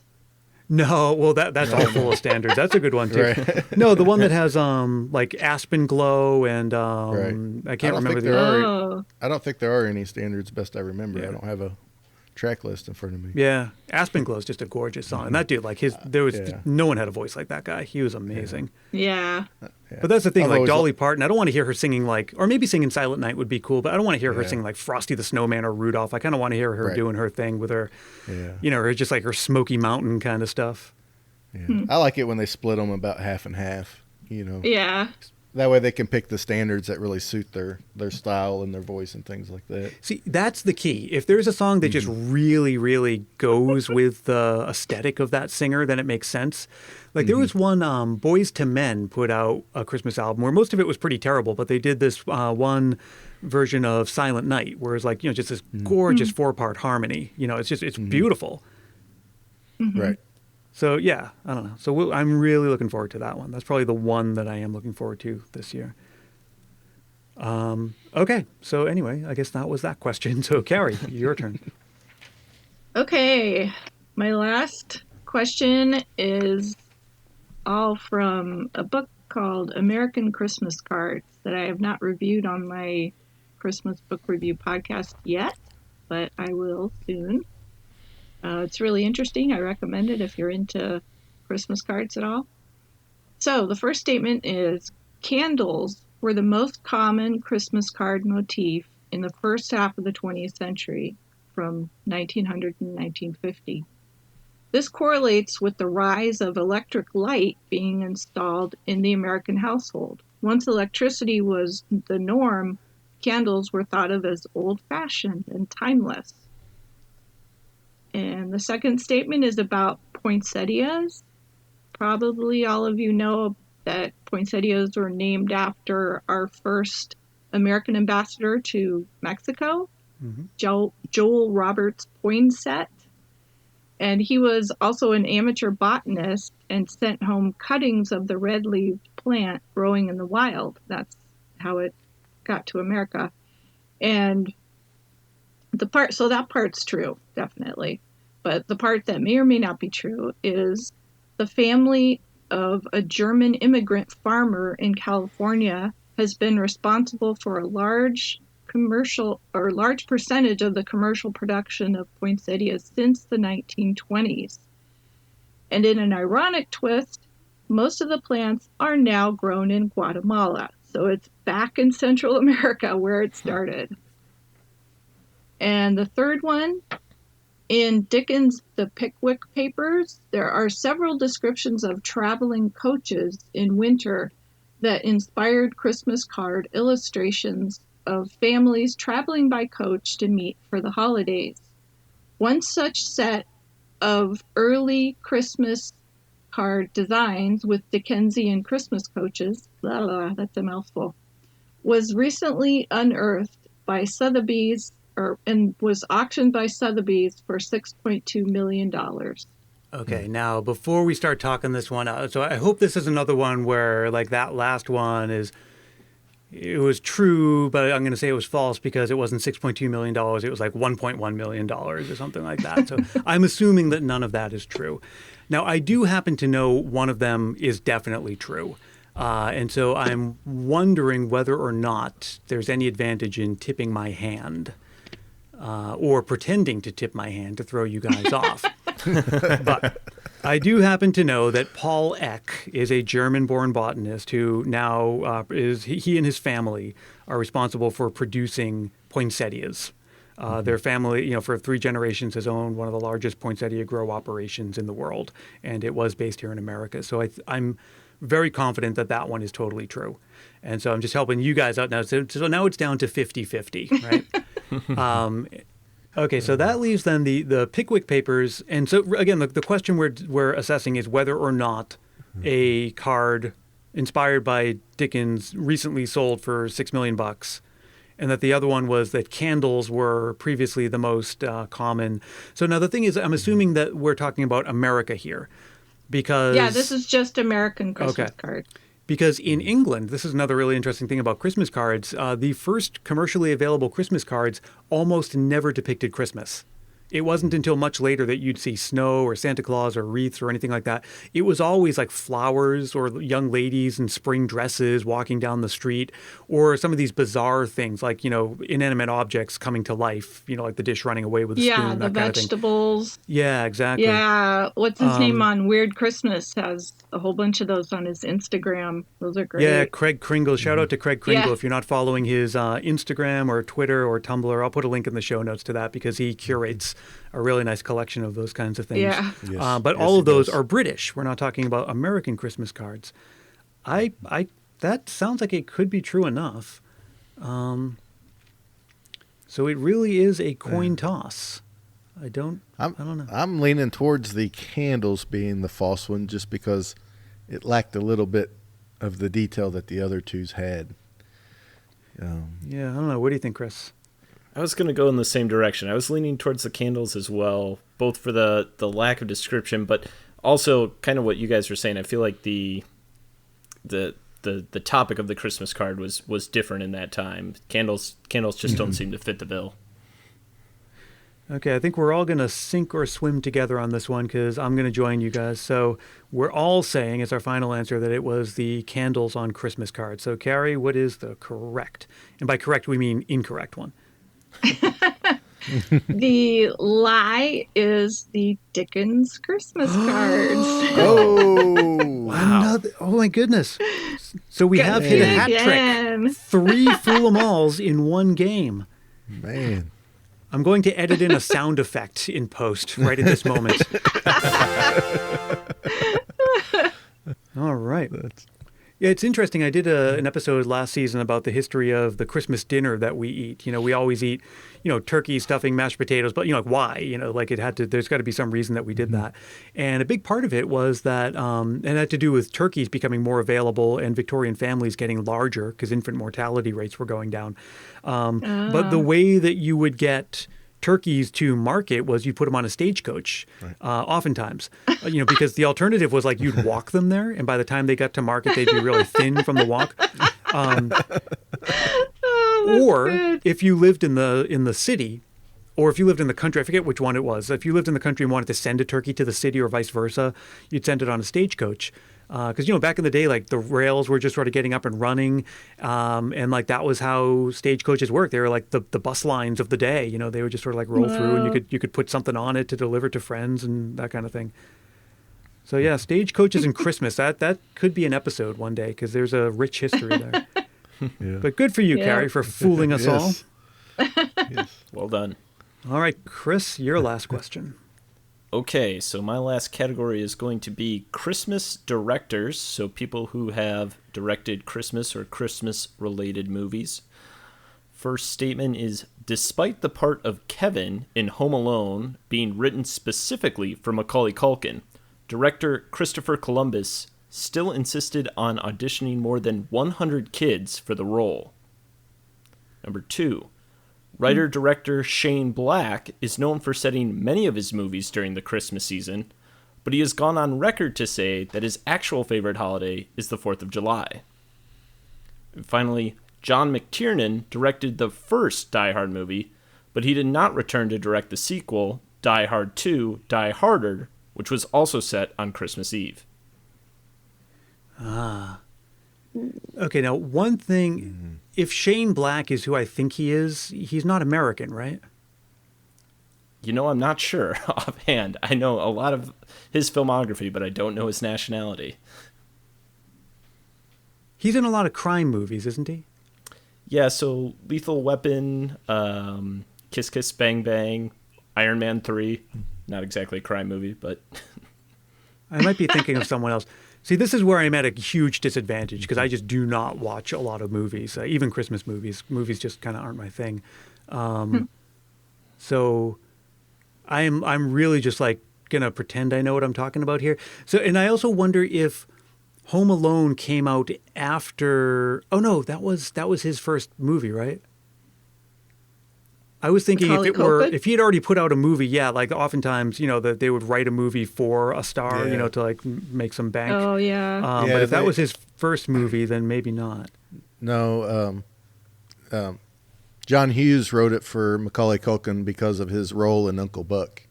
No, well that's all full of standards. That's a good one too. Right. No, the one that has like Aspen Glow and I can't remember I don't think there are any standards. Best I remember. Yeah. I don't have a track list in front of me. Yeah, Aspen Glow is just a gorgeous song, and that dude, like no one had a voice like that guy. He was amazing. Yeah. But that's the thing, I've like always Dolly Parton, I don't want to hear her singing like, or maybe singing Silent Night would be cool, but I don't want to hear her sing like Frosty the Snowman or Rudolph. I kind of want to hear her doing her thing with her, her just like her Smoky Mountain kind of stuff. Yeah. I like it when they split them about half and half, Yeah. That way they can pick the standards that really suit their style and their voice and things like that. See, that's the key. If there's a song that just really, really goes with the aesthetic of that singer, then it makes sense. Like there was one, Boys to Men put out a Christmas album where most of it was pretty terrible, but they did this one version of Silent Night, where it's like, just this gorgeous 4-part harmony. It's beautiful. Right. So, yeah, I don't know. So I'm really looking forward to that one. That's probably the one that I am looking forward to this year. Okay. So anyway, I guess that was that question. So, Carrie, your turn. Okay. My last question is all from a book called American Christmas Cards that I have not reviewed on my Christmas book review podcast yet, but I will soon. It's really interesting. I recommend it if you're into Christmas cards at all. So the first statement is, candles were the most common Christmas card motif in the first half of the 20th century, from 1900 to 1950. This correlates with the rise of electric light being installed in the American household. Once electricity was the norm, candles were thought of as old-fashioned and timeless. And the second statement is about poinsettias. Probably all of you know that poinsettias were named after our first American ambassador to Mexico, Joel Roberts Poinsett. And he was also an amateur botanist and sent home cuttings of the red-leaved plant growing in the wild. That's how it got to America. And so that part's true, definitely. But the part that may or may not be true is the family of a German immigrant farmer in California has been responsible for a large percentage of the commercial production of poinsettias since the 1920s. And in an ironic twist, most of the plants are now grown in Guatemala. So it's back in Central America where it started. And the third one, in Dickens' The Pickwick Papers, there are several descriptions of traveling coaches in winter that inspired Christmas card illustrations of families traveling by coach to meet for the holidays. One such set of early Christmas card designs with Dickensian Christmas coaches, that's a mouthful, was recently unearthed by Sotheby's and was auctioned by Sotheby's for $6.2 million. Okay, now before we start talking this one out, so I hope this is another one where like that last one it was true, but I'm going to say it was false because it wasn't $6.2 million. It was like $1.1 million or something like that. So I'm assuming that none of that is true. Now, I do happen to know one of them is definitely true. And so I'm wondering whether or not there's any advantage in tipping my hand. Or pretending to tip my hand to throw you guys off. But I do happen to know that Paul Eck is a German-born botanist who now he and his family are responsible for producing poinsettias. Their family, for 3 generations, has owned one of the largest poinsettia grow operations in the world, and it was based here in America. So I'm very confident that one is totally true. And so I'm just helping you guys out now. So now it's down to 50-50, right? Okay, so that leaves then the Pickwick Papers. And so, again, the question we're assessing is whether or not a card inspired by Dickens recently sold for $6 million, and that the other one was that candles were previously the most common. So now the thing is, I'm assuming that we're talking about America here. Because yeah, this is just American Christmas cards. Because in England, this is another really interesting thing about Christmas cards, the first commercially available Christmas cards almost never depicted Christmas. It wasn't until much later that you'd see snow or Santa Claus or wreaths or anything like that. It was always like flowers or young ladies in spring dresses walking down the street, or some of these bizarre things like, inanimate objects coming to life, like the dish running away with a spoon, Yeah, the that kind of thing. vegetables. Yeah, exactly. Yeah, what's his name on Weird Christmas has a whole bunch of those on his Instagram. Those are great. Yeah, Craig Kringle. Shout out to Craig Kringle. Yeah. If you're not following his Instagram or Twitter or Tumblr, I'll put a link in the show notes to that because he curates a really nice collection of those kinds of things. Yeah. Yes. But Yes, all he of those does. are British. We're not talking about American Christmas cards. That sounds like it could be true enough. So it really is a coin toss. I don't know. I'm leaning towards the candles being the false one just because it lacked a little bit of the detail that the other twos had. Yeah, I don't know. What do you think, Chris? I was going to go in the same direction. I was leaning towards the candles as well, both for the lack of description, but also kind of what you guys were saying. I feel like the topic of the Christmas card was different in that time. Candles just don't seem to fit the bill. Okay, I think we're all going to sink or swim together on this one because I'm going to join you guys. So we're all saying as our final answer that it was the candles on Christmas cards. So Carrie, what is the correct? And by correct, we mean incorrect one. The lie is the Dickens Christmas cards. Oh, Wow. Oh my goodness. So we have hit a hat Again. trick. 3 fool-em-alls in one game. man. I'm going to edit in a sound effect in post right at this moment. All right. Yeah, it's interesting. I did an episode last season about the history of the Christmas dinner that we eat. We always eat, turkey, stuffing, mashed potatoes, but, why? There's got to be some reason that we did that. And a big part of it was that, and it had to do with turkeys becoming more available and Victorian families getting larger because infant mortality rates were going down. But the way that you would get turkeys to market was you put them on a stagecoach, oftentimes, because the alternative was like you'd walk them there, and by the time they got to market, they'd be really thin from the walk. Or good. if you lived in the city, or if you lived in the country, I forget which one it was. If you lived in the country and wanted to send a turkey to the city or vice versa, you'd send it on a stagecoach. Because, back in the day, like the rails were just sort of getting up and running. And like that was how stagecoaches worked. They were like the bus lines of the day. They would just sort of like roll through and you could put something on it to deliver to friends and that kind of thing. So, yeah, stagecoaches and Christmas, that could be an episode one day because there's a rich history there. Yeah. But good for you, Yeah. Carrie, for fooling us all. Yes. Well done. All right, Chris, your last question. Okay, so my last category is going to be Christmas directors, so people who have directed Christmas or Christmas-related movies. First statement is, despite the part of Kevin in Home Alone being written specifically for Macaulay Culkin, director Christopher Columbus still insisted on auditioning more than 100 kids for the role. Number 2. Writer-director Shane Black is known for setting many of his movies during the Christmas season, but he has gone on record to say that his actual favorite holiday is the 4th of July. And finally, John McTiernan directed the first Die Hard movie, but he did not return to direct the sequel, Die Hard 2, Die Harder, which was also set on Christmas Eve. Okay, now one thing, if Shane Black is who I think he is, he's not American, right? I'm not sure offhand. I know a lot of his filmography, but I don't know his nationality. He's in a lot of crime movies, isn't he? Yeah, so Lethal Weapon, Kiss Kiss Bang Bang, Iron Man 3. Not exactly a crime movie, but... I might be thinking of someone else. See, this is where I'm at a huge disadvantage because I just do not watch a lot of movies, even Christmas movies. Movies just kind of aren't my thing. So I'm really just like gonna pretend I know what I'm talking about here. So, and I also wonder if Home Alone came out after. Oh no, that was his first movie, right? I was thinking Macaulay Culkin? if he had already put out a movie, yeah, like oftentimes, that they would write a movie for a star, Yeah. to like make some bank. Oh, yeah. But Yeah, if that they- was his first movie, then maybe not. No, John Hughes wrote it for Macaulay Culkin because of his role in Uncle Buck.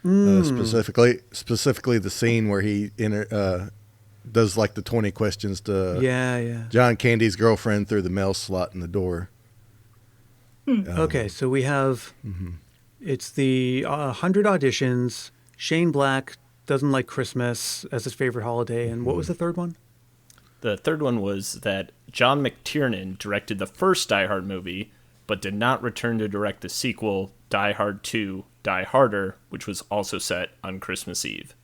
Specifically the scene where he does like the 20 questions to John Candy's girlfriend through the mail slot in the door. Okay, so we have it's the 100 auditions. Shane Black doesn't like Christmas as his favorite holiday, and what was the third one? The third one was that John McTiernan directed the first Die Hard movie, but did not return to direct the sequel, Die Hard 2, Die Harder, which was also set on Christmas Eve.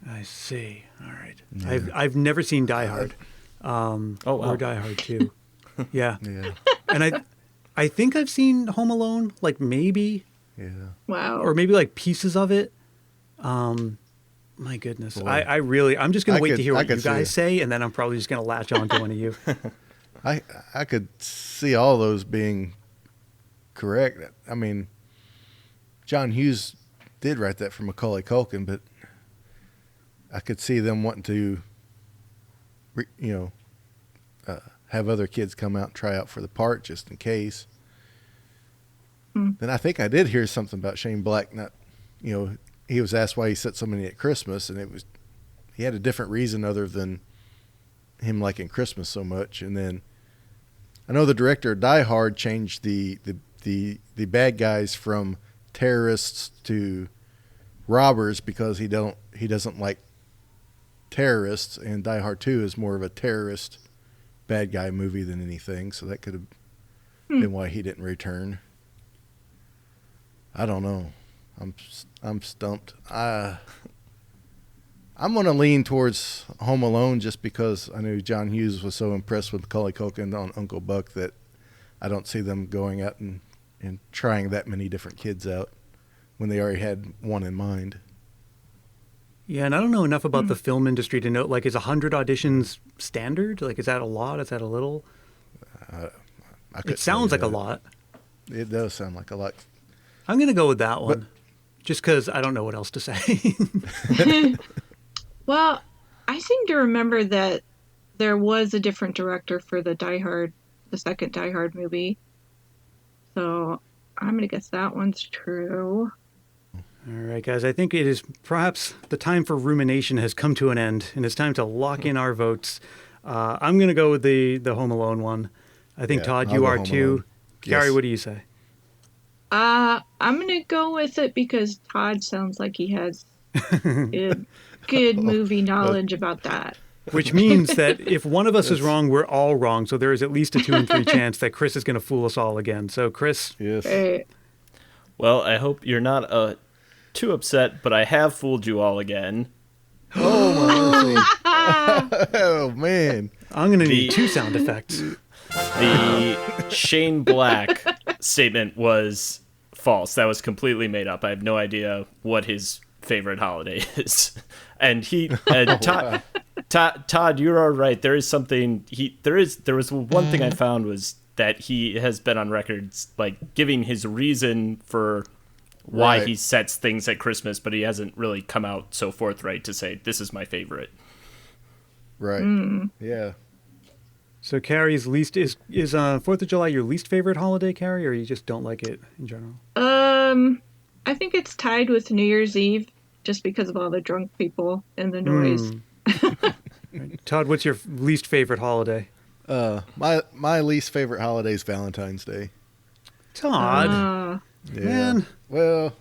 I see. All right. Yeah. I've never seen Die Hard, or Die Hard 2. Yeah. And I think I've seen Home Alone, like maybe. Yeah. Wow. Or maybe like pieces of it. My goodness. Boy. I'm just going to wait to hear what you guys say, and then I'm probably just going to latch on to one of you. I could see all those being correct. I mean, John Hughes did write that for Macaulay Culkin, but I could see them wanting to, have other kids come out and try out for the part just in case. Then I think I did hear something about Shane Black. He was asked why he set so many at Christmas, and he had a different reason other than him liking Christmas so much. And then I know the director of Die Hard changed the bad guys from terrorists to robbers because he doesn't like terrorists, and Die Hard 2 is more of a terrorist bad guy movie than anything, so that could have been why he didn't return. I don't know. I'm stumped. I'm going to lean towards Home Alone just because I knew John Hughes was so impressed with Macaulay Culkin on Uncle Buck that I don't see them going out and trying that many different kids out when they already had one in mind. Yeah, and I don't know enough about the film industry to know, like, is 100 auditions standard? Like, is that a lot? Is that a little? It sounds like a lot. It does sound like a lot. I'm going to go with that one, just because I don't know what else to say. Well, I seem to remember that there was a different director for the second Die Hard movie. So I'm going to guess that one's true. All right, guys, I think it is perhaps the time for rumination has come to an end, and it's time to lock in our votes. I'm going to go with the Home Alone one. I think, Todd, you are too. Carrie, what do you say? I'm going to go with it because Todd sounds like he has good movie knowledge about that. Which means that if one of us is wrong, we're all wrong. So there is at least a 2 in 3 chance that Chris is going to fool us all again. So, Chris. Yes. Hey. Well, I hope you're not too upset, but I have fooled you all again. Oh, my mercy. Oh, man. I'm going to need 2 sound effects. The Shane Black statement was false. That was completely made up. I have no idea what his favorite holiday is. And Todd, you're all right. There is something there was one thing I found was that he has been on records like giving his reason for why he sets things at Christmas, but he hasn't really come out so forthright to say this is my favorite. Right. Yeah. So Carrie's least is 4th of July your least favorite holiday, Carrie, or you just don't like it in general? I think it's tied with New Year's Eve just because of all the drunk people and the noise. Right. Todd, what's your least favorite holiday? My least favorite holiday is Valentine's Day. Todd, man. Well,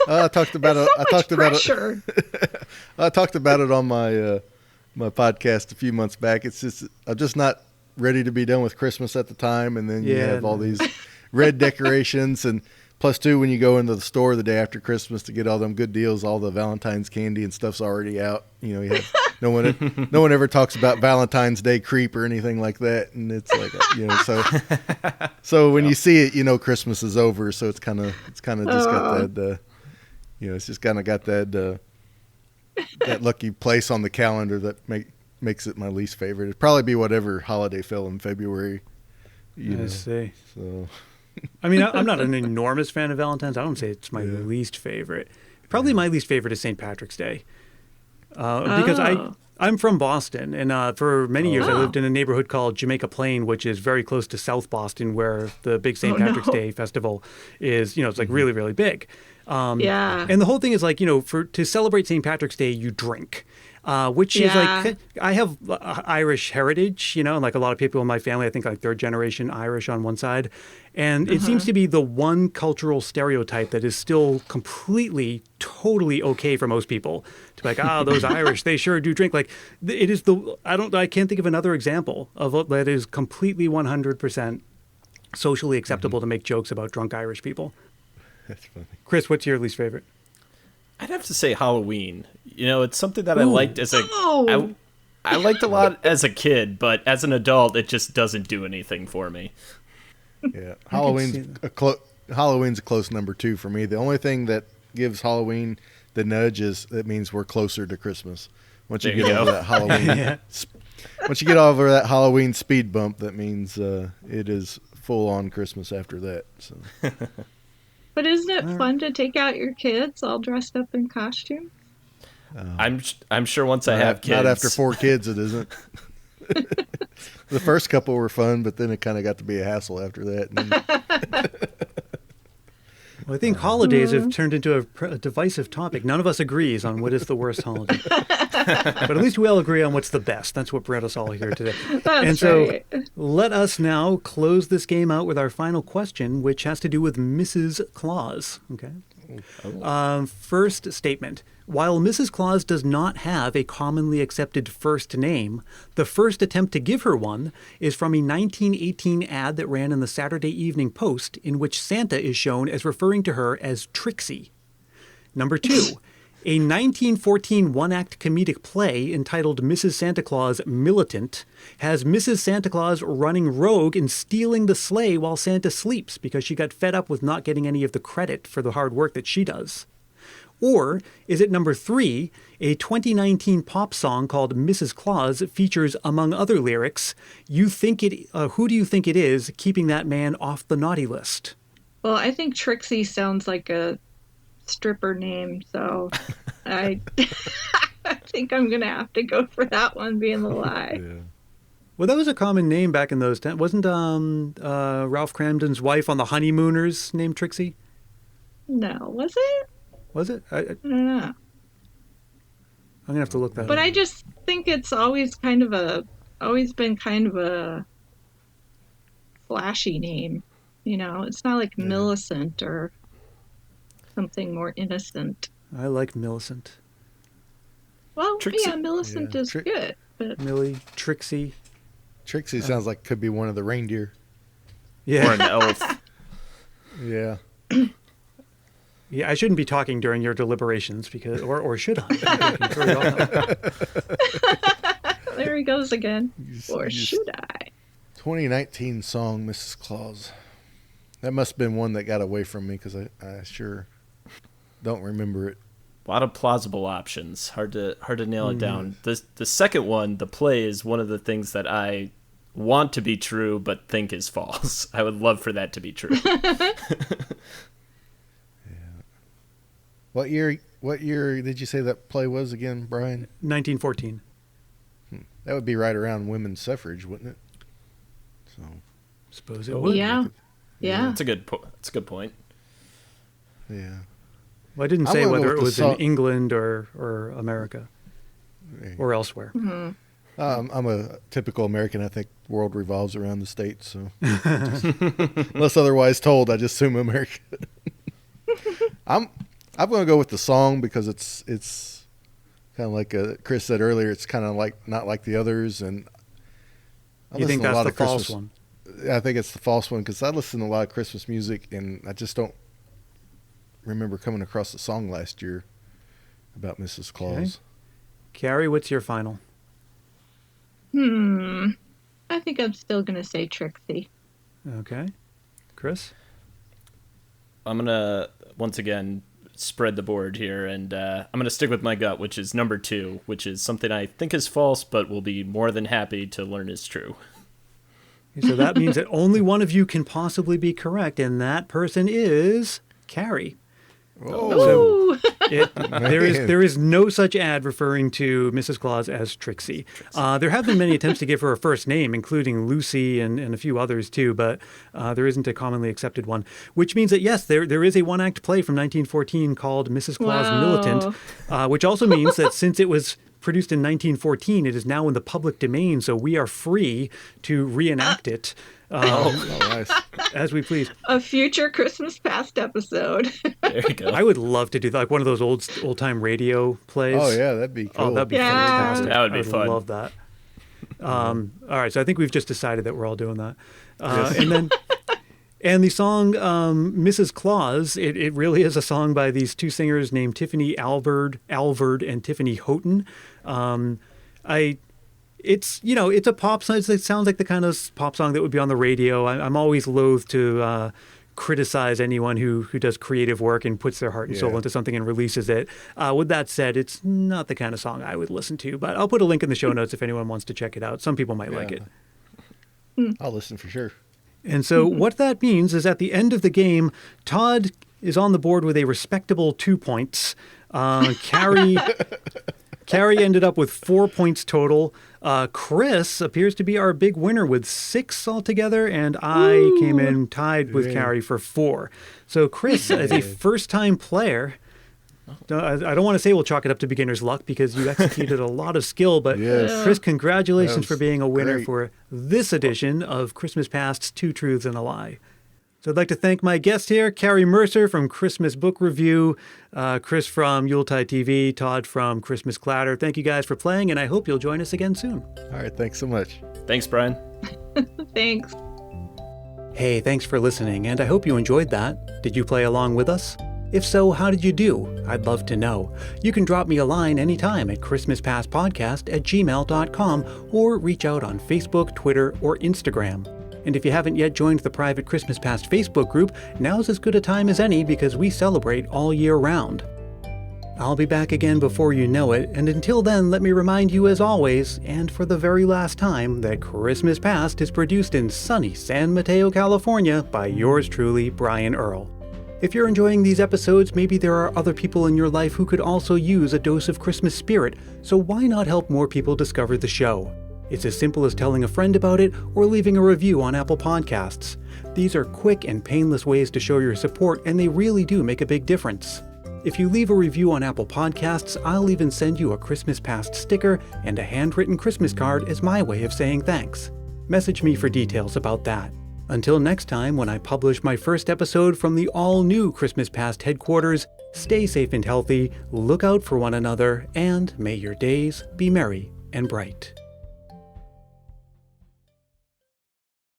I talked about it. I talked about it. I talked about it on my my podcast a few months back. It's just I'm just not ready to be done with Christmas at the time, and then you have all these red decorations, and plus two, when you go into the store the day after Christmas to get all them good deals, all the Valentine's candy and stuff's already out. You know, you have no one ever talks about Valentine's Day creep or anything like that, and it's like so when you see it, you know Christmas is over. So it's kind of just got that it's just kind of got that that lucky place on the calendar that makes it my least favorite. It'd probably be whatever holiday fell in February. I see. So, I mean, I'm not an enormous fan of Valentine's. I don't say it's my least favorite. Probably my least favorite is St. Patrick's Day. Because I'm from Boston, and for many years I lived in a neighborhood called Jamaica Plain, which is very close to South Boston, where the big St. Patrick's Day festival is. It's like really, really big. Yeah. And the whole thing is like, to celebrate St. Patrick's Day, you drink. Which is like, I have Irish heritage, and like a lot of people in my family, I think like third generation Irish on one side. And it seems to be the one cultural stereotype that is still completely, totally okay for most people to be like, those Irish, they sure do drink. Like it is I can't think of another example of that is completely 100% socially acceptable to make jokes about drunk Irish people. That's funny. Chris, what's your least favorite? I'd have to say Halloween. It's something that I liked as I liked a lot as a kid, but as an adult, it just doesn't do anything for me. Yeah, Halloween's a close number 2 for me. The only thing that gives Halloween the nudge is it means we're closer to Christmas. Once you get over that Halloween, once you get over that Halloween speed bump, that means it is full on Christmas after that. So. But isn't it fun to take out your kids all dressed up in costume? I'm sure once I have kids. Not after 4 kids, it isn't. The first couple were fun, but then it kind of got to be a hassle after that. Well, I think holidays have turned into a divisive topic. None of us agrees on what is the worst holiday. But at least we all agree on what's the best. That's what brought us all here today. That's right. Let us now close this game out with our final question, which has to do with Mrs. Claus. Okay. First statement. While Mrs. Claus does not have a commonly accepted first name, the first attempt to give her one is from a 1918 ad that ran in the Saturday Evening Post, in which Santa is shown as referring to her as Trixie. Number 2. A 1914 one-act comedic play entitled Mrs. Santa Claus Militant has Mrs. Santa Claus running rogue and stealing the sleigh while Santa sleeps because she got fed up with not getting any of the credit for the hard work that she does. Or is it number 3, a 2019 pop song called Mrs. Claus features, among other lyrics, who do you think it is keeping that man off the naughty list? Well, I think Trixie sounds like a stripper name, so I think I'm going to have to go for that one being the lie. Yeah. Well, that was a common name back in those times. Wasn't Ralph Cramden's wife on The Honeymooners named Trixie? No, was it? Was it? I don't know. I'm going to have to look that up. But I just think it's always been kind of a flashy name. It's not like Millicent or something more innocent. I like Millicent. Well, Trixie. yeah, Millicent is good. But Millie, Trixie. Trixie sounds like could be one of the reindeer. Yeah. Or an elf. Yeah. Yeah, I shouldn't be talking during your deliberations or should I? There he goes again. Or should I? 2019 song, Mrs. Claus. That must have been one that got away from me because I sure don't remember it. A lot of plausible options. Hard to nail it down. The second one, the play, is one of the things that I want to be true but think is false. I would love for that to be true. What year did you say that play was again, Brian? 1914. That would be right around women's suffrage, wouldn't it? So, Suppose it would. Yeah. That's a good point. Yeah. Well, I didn't I'm say gonna go whether with it the was in England or America or elsewhere. Mm-hmm. I'm a typical American. I think the world revolves around the States. So, unless otherwise told, I just assume America. I'm going to go with the song because it's kind of like Chris said earlier. It's kind of like not like the others, and You think that's the false one? I think it's the false one because I listen to a lot of Christmas music, and I just don't remember coming across the song last year about Mrs. Claus. Okay. Carrie, what's your final? I think I'm still going to say Trixie. Okay. Chris? I'm going to, once again, spread the board here, and I'm going to stick with my gut, which is number 2, which is something I think is false, but will be more than happy to learn is true. So that means that only one of you can possibly be correct, and that person is Carrie. Oh. There is no such ad referring to Mrs. Claus as Trixie. There have been many attempts to give her a first name, including Lucy and a few others too, but there isn't a commonly accepted one. Which means that yes, there is a one-act play from 1914 called Mrs. Claus Militant, which also means that since it was produced in 1914, it is now in the public domain, so we are free to reenact it. Nice. As we please. A future Christmas Past episode. There you go. I would love to do like one of those old time radio plays. Oh yeah, that'd be cool. Oh, that'd be fantastic. That would be I fun. Love that. All right, so I think we've just decided that we're all doing that. Yes. And the song Mrs. Claus, it really is a song by these two singers named Tiffany Alvord and Tiffany Houghton. It's a pop song. It sounds like the kind of pop song that would be on the radio. I'm always loath to criticize anyone who does creative work and puts their heart and soul into something and releases it. With that said, it's not the kind of song I would listen to, but I'll put a link in the show notes if anyone wants to check it out. Some people might like it. I'll listen for sure. And so what that means is at the end of the game, Todd is on the board with a respectable 2 points. Carrie ended up with 4 points total. Chris appears to be our big winner with 6 altogether, and I came in tied with Carrie for 4. So Chris, as a first-time player, I don't want to say we'll chalk it up to beginner's luck because you executed a lot of skill, but Chris, congratulations for being a winner for this edition of Christmas Past's Two Truths and a Lie. So I'd like to thank my guest here, Carrie Mercer from Christmas Book Review, Chris from Yuletide TV, Todd from Christmas Clatter. Thank you guys for playing, and I hope you'll join us again soon. All right, thanks so much. Thanks, Brian. Thanks. Hey, thanks for listening, and I hope you enjoyed that. Did you play along with us? If so, how did you do? I'd love to know. You can drop me a line anytime at christmaspastpodcast@gmail.com or reach out on Facebook, Twitter, or Instagram. And if you haven't yet joined the private Christmas Past Facebook group, now's as good a time as any because we celebrate all year round. I'll be back again before you know it, and until then, let me remind you as always, and for the very last time, that Christmas Past is produced in sunny San Mateo, California by yours truly, Brian Earl. If you're enjoying these episodes, maybe there are other people in your life who could also use a dose of Christmas spirit, so why not help more people discover the show? It's as simple as telling a friend about it or leaving a review on Apple Podcasts. These are quick and painless ways to show your support, and they really do make a big difference. If you leave a review on Apple Podcasts, I'll even send you a Christmas Past sticker and a handwritten Christmas card as my way of saying thanks. Message me for details about that. Until next time, when I publish my first episode from the all-new Christmas Past headquarters, stay safe and healthy, look out for one another, and may your days be merry and bright.